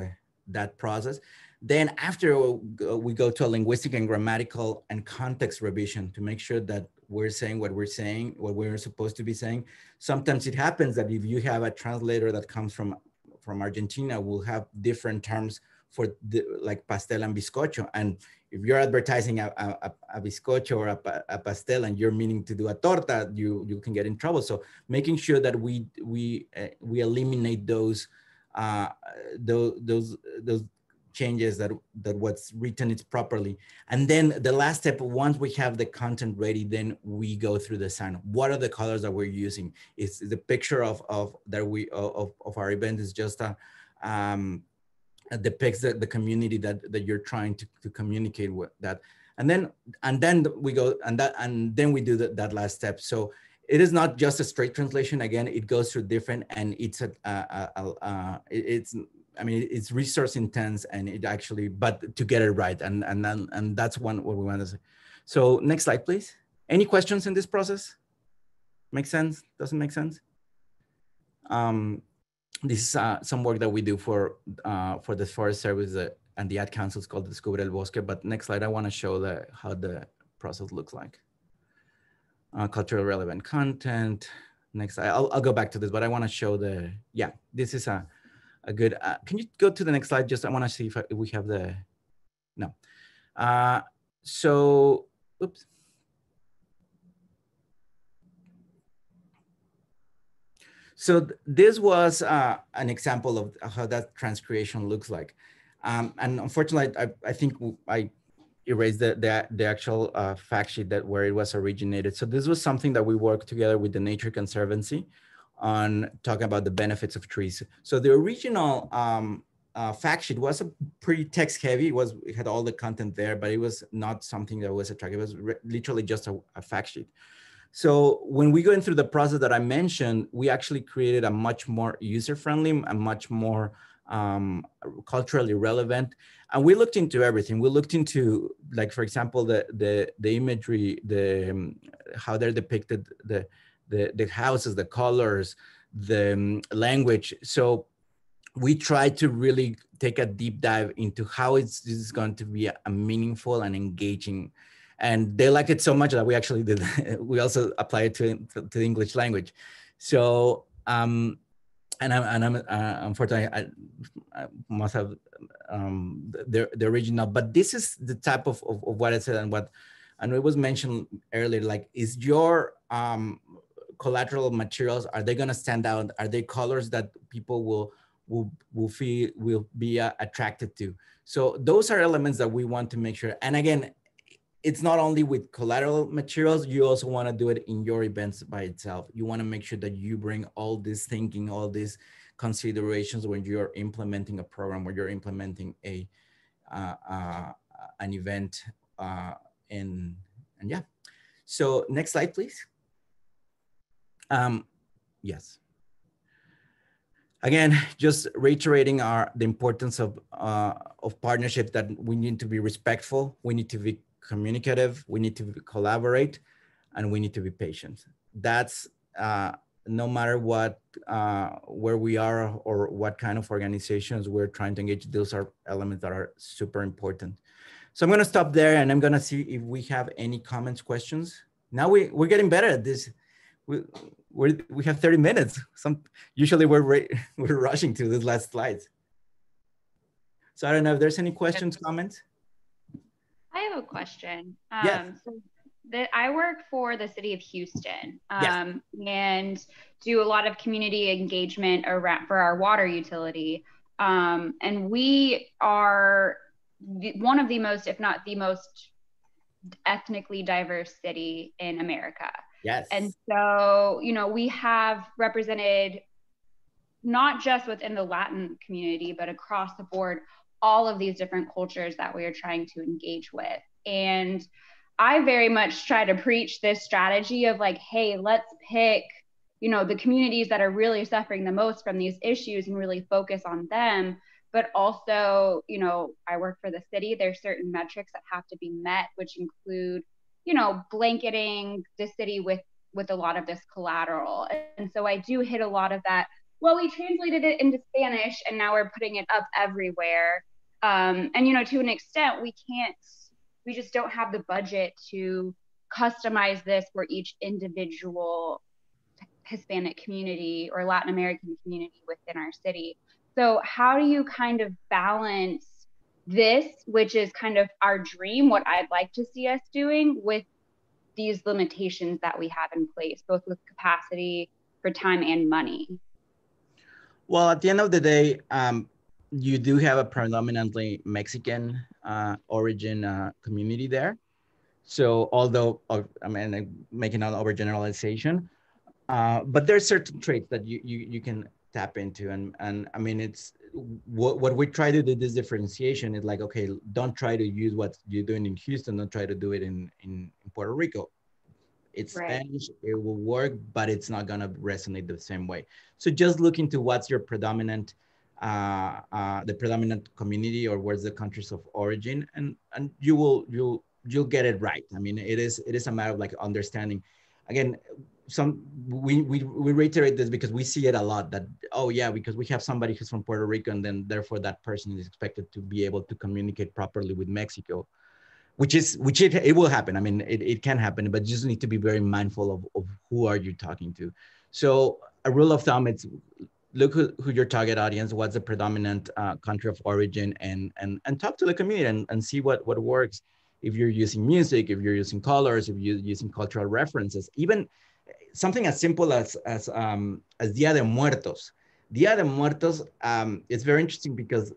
that process. Then after we go to a linguistic and grammatical and context revision to make sure that we're saying, what we're supposed to be saying. Sometimes it happens that if you have a translator that comes from Argentina, we'll have different terms for like pastel and bizcocho. And if you're advertising a bizcocho or a pastel and you're meaning to do a torta, you can get in trouble. So making sure that we eliminate those changes, that what's written is properly. And then the last step, once we have the content ready, then we go through the design. What are the colors that we're using? Is the picture of our event is just depicts the community that you're trying to communicate with that. And then we go and then we do that last step. So it is not just a straight translation. Again, it goes through different, and it's it's resource intense, and it actually, but to get it right, and that's what we want to say. So next slide, please. Any questions in this process? Make sense? Doesn't make sense? This is some work that we do for the Forest Service and the Ad Council. It's called Descubre el Bosque. But next slide, I want to show how the process looks like. Culturally relevant content. Next, I'll go back to this, but I want to show this is a good, can you go to the next slide? Just, I want to see if we have no. So, oops. So this was an example of how that transcreation looks like. And unfortunately, I think I erased the actual fact sheet where it was originated. So this was something that we worked together with the Nature Conservancy on talking about the benefits of trees. So the original fact sheet was a pretty text heavy. It had all the content there, but it was not something that was attractive. It was literally just a fact sheet. So when we go through the process that I mentioned, we actually created a much more user-friendly, a much more culturally relevant. And we looked into everything. We looked into, like, for example, the imagery, how they're depicted, the houses, the colors, the language. So we tried to really take a deep dive into how this is going to be a meaningful and engaging. And they liked it so much that we actually did. We also applied it to the English language. So, and I'm unfortunately, I must have the original. But this is the type of what I said and it was mentioned earlier. Like, is your collateral materials, are they going to stand out? Are they colors that people will be attracted to? So those are elements that we want to make sure. And again, it's not only with collateral materials, you also want to do it in your events by itself. You want to make sure that you bring all this thinking, all these considerations when you're implementing a program, when you're implementing an event, and yeah. So next slide, please. Yes. Again, just reiterating the importance of partnership, that we need to be respectful, we need to be communicative, we need to collaborate, and we need to be patient. That's no matter what, where we are or what kind of organizations we're trying to engage, those are elements that are super important. So I'm gonna stop there, and I'm gonna see if we have any comments, questions. Now we're getting better at this. We have 30 minutes. Usually we're rushing to the last slides. So I don't know if there's any questions, comments. I have a question. Yes. So I work for the city of Houston, and do a lot of community engagement for our water utility. And we are one of the most, if not the most, ethnically diverse city in America. Yes. And so, we have represented not just within the Latin community, but across the board, all of these different cultures that we are trying to engage with. And I very much try to preach this strategy of like, hey, let's pick, the communities that are really suffering the most from these issues and really focus on them. But also, I work for the city. There's certain metrics that have to be met, which include, blanketing the city with a lot of this collateral. And so I do hit a lot of that well, we translated it into Spanish and now we're putting it up everywhere. And, you know, to an extent, we just don't have the budget to customize this for each individual Hispanic community or Latin American community within our city. So how do you kind of balance this, which is kind of our dream, what I'd like to see us doing, with these limitations that we have in place, both with capacity for time and money? Well, at the end of the day, you do have a predominantly Mexican origin community there. So although, I mean, I'm making an overgeneralization, but there's certain traits that you can tap into. And I mean, it's what we try to do, this differentiation is like, okay, don't try to use what you're doing in Houston, don't try to do it in Puerto Rico. It's right. Spanish, it will work, but it's not gonna resonate the same way. So just look into what's your predominant, the predominant community, or where's the countries of origin, and you'll get it right. I mean, it is a matter of like understanding. Again, we reiterate this because we see it a lot, that, oh yeah, because we have somebody who's from Puerto Rico, and then therefore that person is expected to be able to communicate properly with Mexico, which it will happen. I mean, it can happen, but you just need to be very mindful of who are you talking to. So a rule of thumb, it's look who your target audience, what's the predominant country of origin, and talk to the community and see what works. If you're using music, if you're using colors, if you're using cultural references, even something as simple as Dia de Muertos. Dia de Muertos, it's very interesting because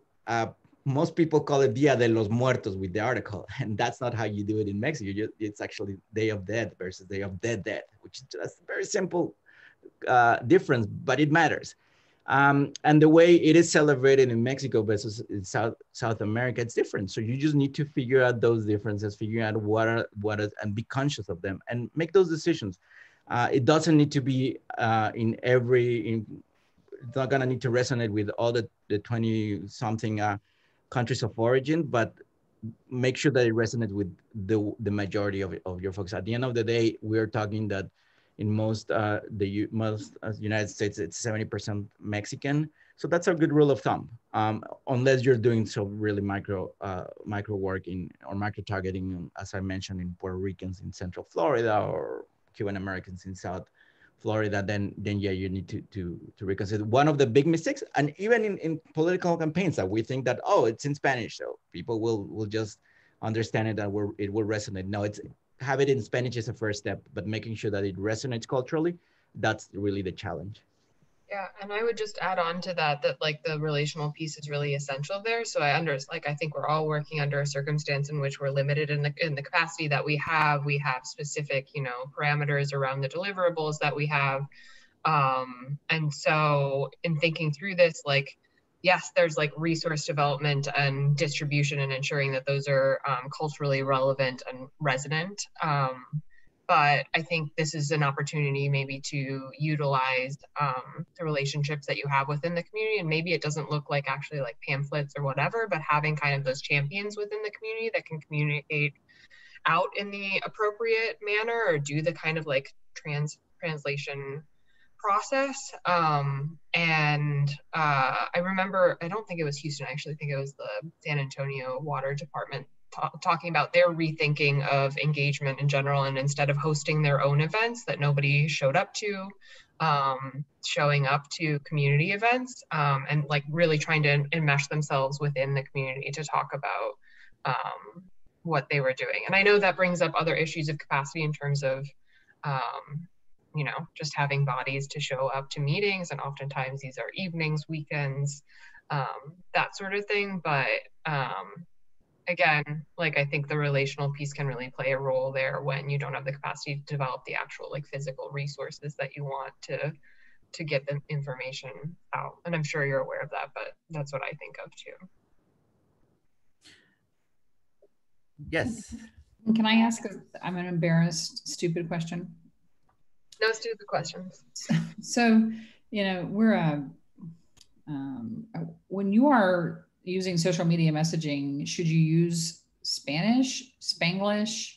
most people call it Dia de los Muertos with the article, and that's not how you do it in Mexico. It's actually Day of Dead versus Day of Dead, which is just a very simple difference, but it matters. And the way it is celebrated in Mexico versus in South America, it's different. So you just need to figure out those differences, figure out what are, and be conscious of them and make those decisions. It doesn't need to be it's not gonna need to resonate with all the 20 something countries of origin, but make sure that it resonates with the majority of your folks. At the end of the day, we're talking that in most United States, it's 70% Mexican. So that's a good rule of thumb, unless you're doing some really micro work or micro targeting, as I mentioned, in Puerto Ricans in Central Florida or Cuban Americans in South Florida, then yeah, you need to reconsider. One of the big mistakes, and even in political campaigns, that we think that, oh, it's in Spanish, so people will just understand it, and it will resonate. No, have it in Spanish is a first step, but making sure that it resonates culturally, that's really the challenge. Yeah, and I would just add on to that like the relational piece is really essential there. So I think we're all working under a circumstance in which we're limited in the capacity that we have. We have specific, parameters around the deliverables that we have. And so in thinking through this, like, yes, there's like resource development and distribution and ensuring that those are culturally relevant and resonant. But I think this is an opportunity maybe to utilize the relationships that you have within the community. And maybe it doesn't look like actually like pamphlets or whatever, but having kind of those champions within the community that can communicate out in the appropriate manner or do the kind of like translation process. And I remember, I don't think it was Houston, I actually think it was the San Antonio Water Department talking about their rethinking of engagement in general, and instead of hosting their own events that nobody showed up to, showing up to community events, and like really trying to enmesh themselves within the community to talk about what they were doing. And I know that brings up other issues of capacity in terms of just having bodies to show up to meetings, and oftentimes these are evenings, weekends, that sort of thing. But again, like I think the relational piece can really play a role there when you don't have the capacity to develop the actual like physical resources that you want to get the information out. And I'm sure you're aware of that, but that's what I think of too. Yes. Can I ask I'm an embarrassed, stupid question? No stupid questions. So, we're when you are using social media messaging, should you use Spanish, Spanglish,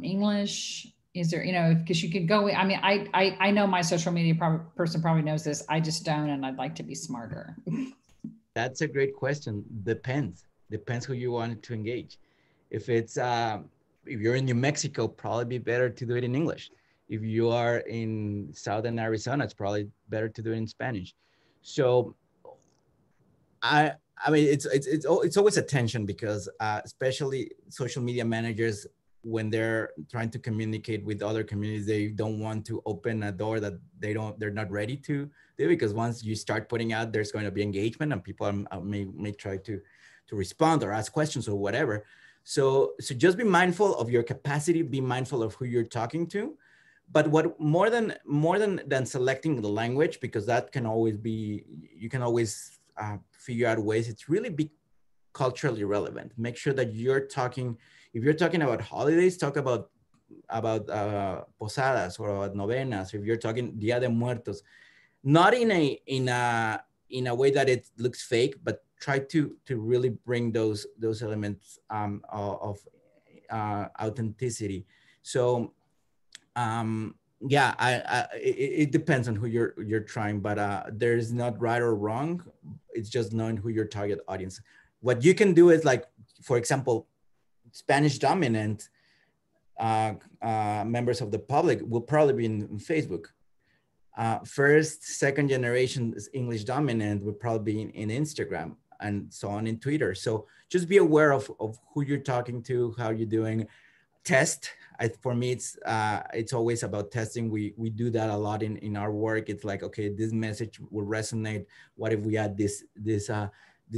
English? Is there, you know, because you could go, I mean, I know my social media person probably knows this. I just don't, and I'd like to be smarter. That's a great question. Depends who you want to engage. If it's, if you're in New Mexico, probably be better to do it in English. If you are in Southern Arizona, it's probably better to do it in Spanish. So I mean, it's always a tension because especially social media managers, when they're trying to communicate with other communities, they don't want to open a door that they're not ready to do, because once you start putting out, there's going to be engagement and people may try to respond or ask questions or whatever. So just be mindful of your capacity, be mindful of who you're talking to. But what more than selecting the language, because that can always be, you can always figure out ways, it's really be culturally relevant. Make sure that you're talking, if you're talking about holidays, talk about posadas or about novenas. If you're talking Dia de Muertos, not in a way that it looks fake, but try to really bring those elements of authenticity. So yeah, it depends on who you're trying, but there's not right or wrong. It's just knowing who your target audience. What you can do is, like, for example, Spanish dominant members of the public will probably be in Facebook. First, second generation English dominant would probably be in Instagram, and so on in Twitter. So just be aware of who you're talking to, how you're doing. Test. For me, it's always about testing. We do that a lot in our work. It's like, okay, this message will resonate. What if we add this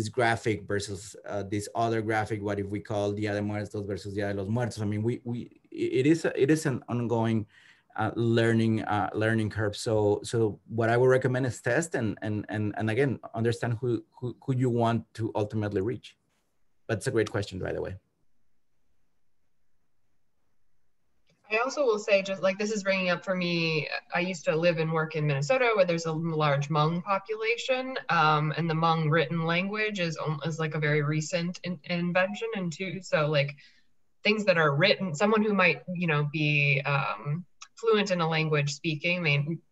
graphic versus this other graphic? What if we call Dia de Muertos versus Dia de los Muertos? I mean, it is an ongoing learning curve. So what I would recommend is test and again, understand who you want to ultimately reach. But it's a great question, by the way. I also will say, just like this is bringing up for me, I used to live and work in Minnesota where there's a large Hmong population, and the Hmong written language is like a very recent invention, and too, so like things that are written, someone who might, you know, be fluent in a language speaking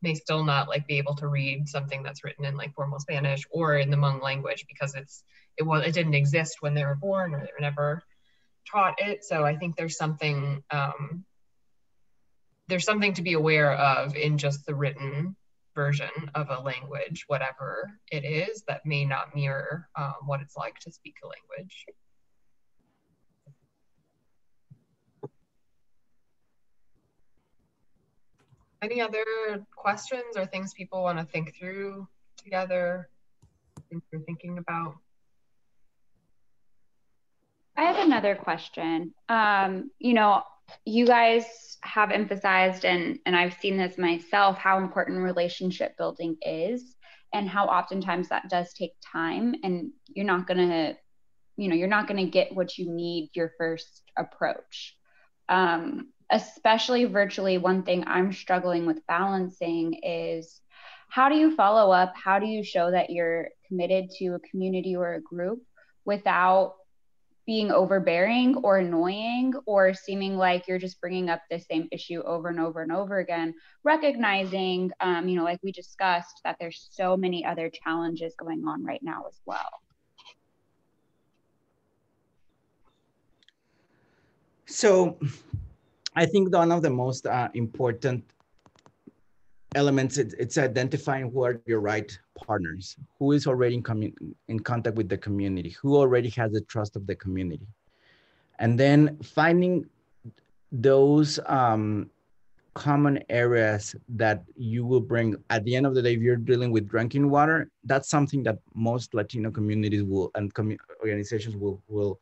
may still not like be able to read something that's written in like formal Spanish or in the Hmong language, because it didn't exist when they were born, or they were never taught it. So I think there's something to be aware of in just the written version of a language, whatever it is, that may not mirror what it's like to speak a language. Any other questions or things people want to think through together, things you're thinking about? I have another question. You know, you guys have emphasized, and I've seen this myself, how important relationship building is, and how oftentimes that does take time, and you're not gonna get what you need your first approach. Especially virtually, one thing I'm struggling with balancing is, how do you follow up? How do you show that you're committed to a community or a group without being overbearing or annoying or seeming like you're just bringing up the same issue over and over and over again, recognizing, you know, like we discussed, that there's so many other challenges going on right now as well. So I think one of the most important elements, it's identifying who are your right partners, who is already in contact with the community, who already has the trust of the community. And then finding those common areas that you will bring. At the end of the day, if you're dealing with drinking water, that's something that most Latino communities will, and organizations will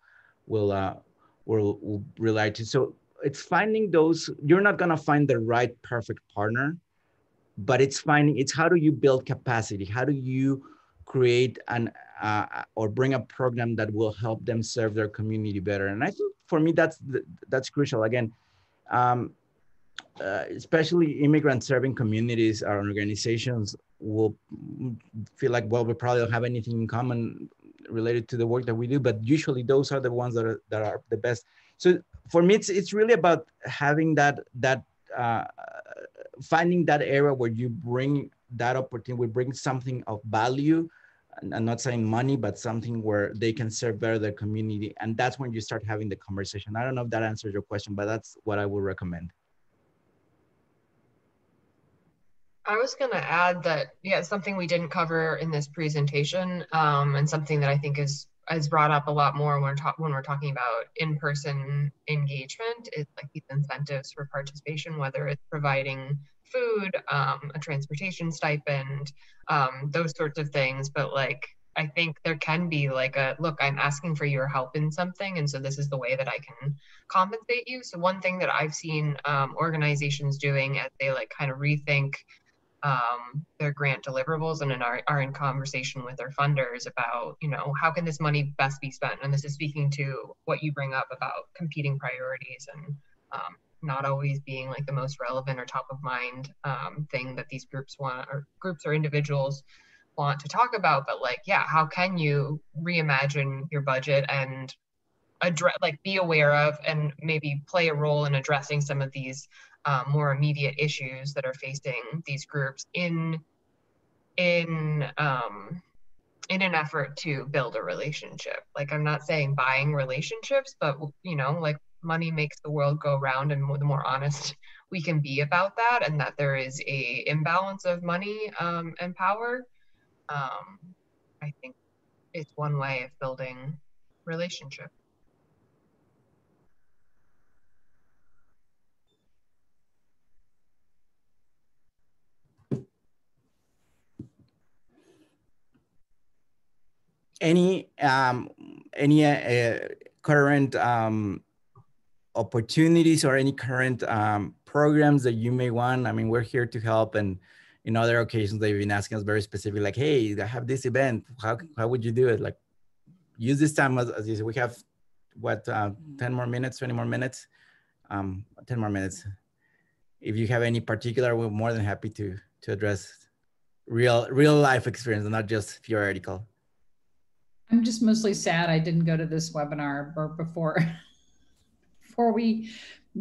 relate to. So it's finding those. You're not gonna find the right perfect partner, but it's how do you build capacity? How do you create or bring a program that will help them serve their community better? And I think for me, that's crucial. Again, especially immigrant serving communities or organizations will feel like, well, we probably don't have anything in common related to the work that we do, but usually those are the ones that are the best. So for me, it's really about having that finding that area where you bring that opportunity, we bring something of value. I'm not saying money, but something where they can serve better their community. And that's when you start having the conversation. I don't know if that answers your question, but that's what I would recommend. I was going to add that, yeah, something we didn't cover in this presentation, and something that I think is brought up a lot more when we're talking about in-person engagement is like these incentives for participation, whether it's providing food, a transportation stipend, those sorts of things. But like, I think there can be like a, look, I'm asking for your help in something, and so this is the way that I can compensate you. So one thing that I've seen organizations doing as they like kind of rethink their grant deliverables and are in conversation with their funders about, you know, how can this money best be spent? And this is speaking to what you bring up about competing priorities and not always being like the most relevant or top of mind thing that these groups want, or groups or individuals want to talk about. But like, yeah, how can you reimagine your budget and address, like, be aware of and maybe play a role in addressing some of these more immediate issues that are facing these groups in an effort to build a relationship. Like, I'm not saying buying relationships, but you know, like, money makes the world go round, and the more honest we can be about that, and that there is a imbalance of money and power, I think it's one way of building relationship. Any current opportunities or any current programs that you may want? I mean, we're here to help, and in other occasions they've been asking us very specific, like, hey, I have this event, how would you do it? Like, use this time, as you said, we have what, 10 more minutes, 20 more minutes, 10 more minutes. If you have any particular, we're more than happy to address real life experience and not just theoretical. I'm just mostly sad I didn't go to this webinar before we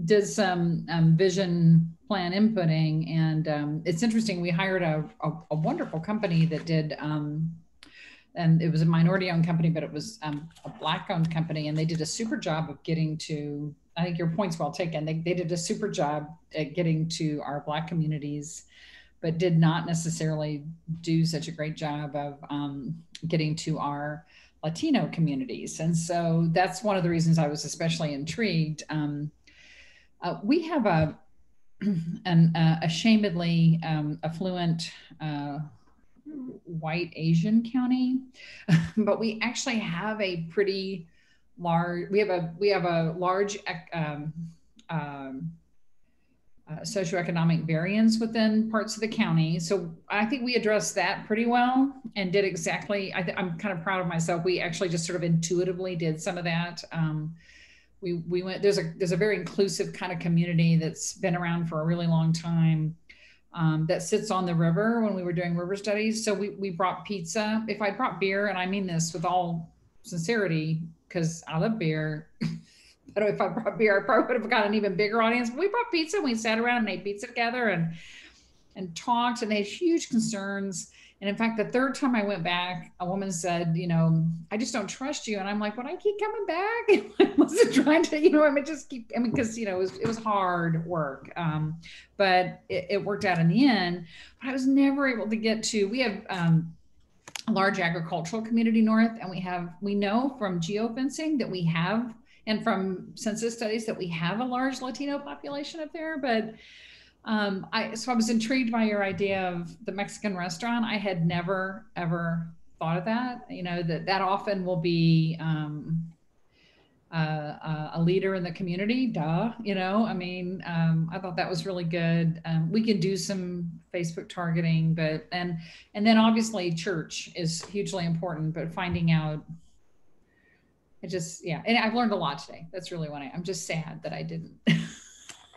did some vision plan inputting. And it's interesting, we hired a wonderful company that did, and it was a minority owned company, but it was a Black owned company, and they did a super job of getting to, I think your point's well taken, they did a super job at getting to our Black communities, but did not necessarily do such a great job of getting to our Latino communities. And so that's one of the reasons I was especially intrigued. We have a ashamedly affluent white Asian county, but we actually have a pretty large, we have a large socioeconomic variance within parts of the county. So I think we addressed that pretty well and did exactly, I'm kind of proud of myself. We actually just sort of intuitively did some of that. We went, there's a very inclusive kind of community that's been around for a really long time, that sits on the river when we were doing river studies. So we brought pizza. If I brought beer, and I mean this with all sincerity, because I love beer, but if I brought beer, I probably would have got an even bigger audience. But we brought pizza, and we sat around and ate pizza together and talked, and they had huge concerns. And in fact, the third time I went back, a woman said, you know, I just don't trust you. And I'm like, but I keep coming back. I wasn't trying to, you know, I mean, just keep, I mean, because, you know, it was hard work. But it worked out in the end. But I was never able to get to, we have a large agricultural community north, and we know from geofencing that we have, and from census studies, that we have a large Latino population up there. But so I was intrigued by your idea of the Mexican restaurant. I had never, ever thought of that, you know, that often will be a leader in the community, you know, I mean, I thought that was really good. We can do some Facebook targeting, but, and then obviously church is hugely important, but finding out, yeah, and I've learned a lot today. That's really what I'm just sad that I didn't.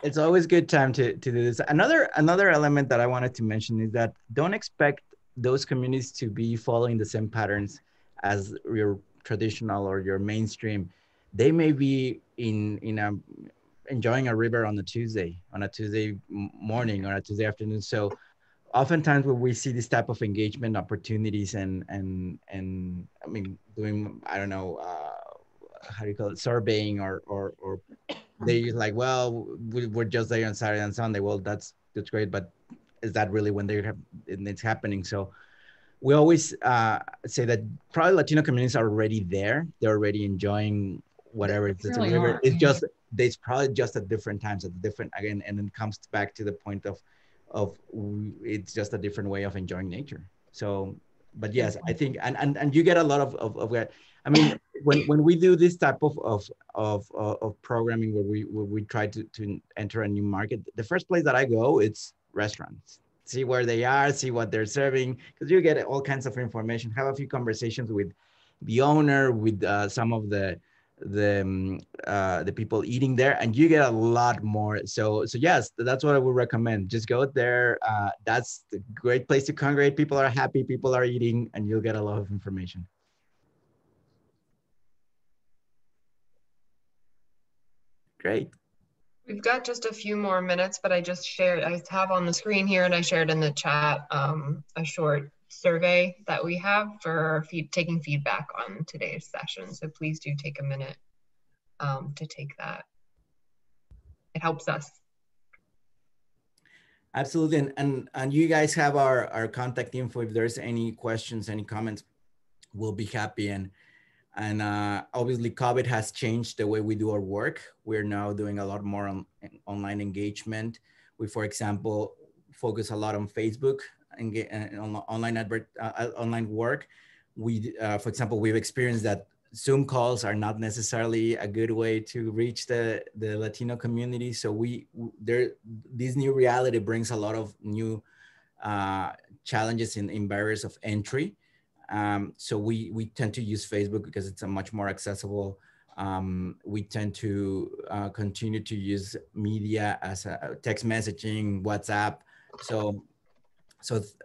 It's always good time to do this. Another element that I wanted to mention is that don't expect those communities to be following the same patterns as your traditional or your mainstream. They may be in enjoying a river on a Tuesday morning or a Tuesday afternoon. So oftentimes when we see this type of engagement opportunities and I mean, doing, I don't know, how do you call it, surveying or they like, well, we're just there on Saturday and Sunday. Well, that's great, but is that really when it's happening? So we always say that probably Latino communities are already there. They're already enjoying whatever it's really river. Are, it's yeah. just, it's probably just at different times, at different, again, and it comes back to the point of it's just a different way of enjoying nature. So, but yes, I think, and you get a lot of I mean, when we do this type of programming where we try to enter a new market, the first place that I go, it's restaurants. See where they are, see what they're serving, because you get all kinds of information. Have a few conversations with the owner, with some of the people eating there, and you get a lot more. So yes, that's what I would recommend. Just go there. That's the great place to congregate. People are happy, people are eating, and you'll get a lot of information. Great. We've got just a few more minutes, but I have on the screen here and I shared in the chat a short survey that we have for taking feedback on today's session. So please do take a minute to take that. It helps us. Absolutely, and you guys have our contact info. If there's any questions, any comments, we'll be happy. And obviously COVID has changed the way we do our work. We're now doing a lot more on online engagement. We, for example, focus a lot on Facebook and online work. We, for example, we've experienced that Zoom calls are not necessarily a good way to reach the Latino community. So this new reality brings a lot of new challenges in barriers of entry. So we tend to use Facebook because it's a much more accessible. We tend to continue to use media as text messaging, WhatsApp. So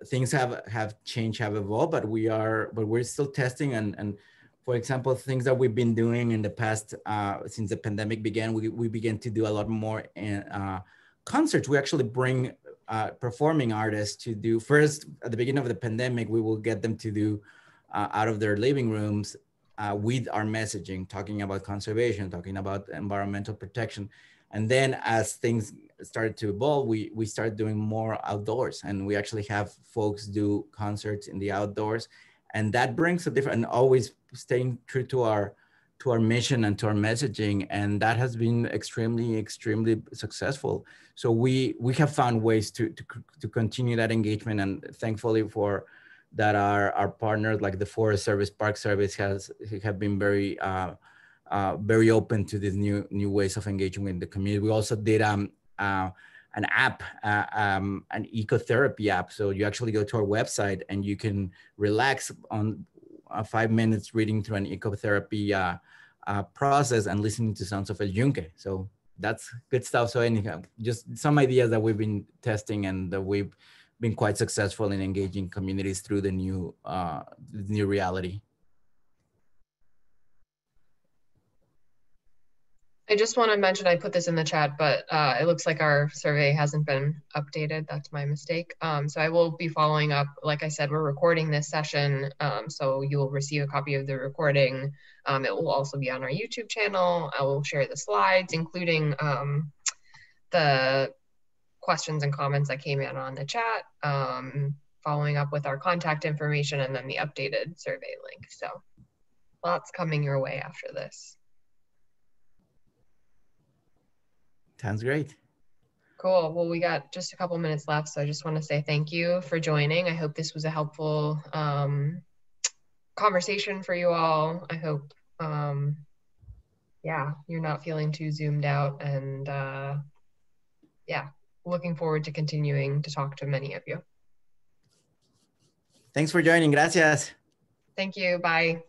things have changed, have evolved, but we're still testing. And for example, things that we've been doing in the past, since the pandemic began, we began to do a lot more concerts. We actually bring performing artists to do, first at the beginning of the pandemic, we will get them to do out of their living rooms with our messaging, talking about conservation, talking about environmental protection. And then as things started to evolve, we started doing more outdoors, and we actually have folks do concerts in the outdoors. And that brings a different, and always staying true to our mission and to our messaging. And that has been extremely successful. So we have found ways to continue that engagement. And thankfully for that, our partners like the Forest Service, Park Service have been very open to these new ways of engaging with the community. We also did an app, an ecotherapy app. So you actually go to our website and you can relax on 5 minutes reading through an ecotherapy process and listening to sounds of El Yunque. So that's good stuff. So anyhow, just some ideas that we've been testing and that we've been quite successful in engaging communities through the new reality. I just want to mention, I put this in the chat, but it looks like our survey hasn't been updated. That's my mistake. So I will be following up. Like I said, we're recording this session, so you will receive a copy of the recording. It will also be on our YouTube channel. I will share the slides, including the questions and comments that came in on the chat, following up with our contact information, and then the updated survey link. So lots coming your way after this. Sounds great. Cool. Well, we got just a couple minutes left, so I just want to say thank you for joining. I hope this was a helpful conversation for you all. I hope, yeah, you're not feeling too zoomed out, and yeah, looking forward to continuing to talk to many of you. Thanks for joining. Gracias. Thank you. Bye.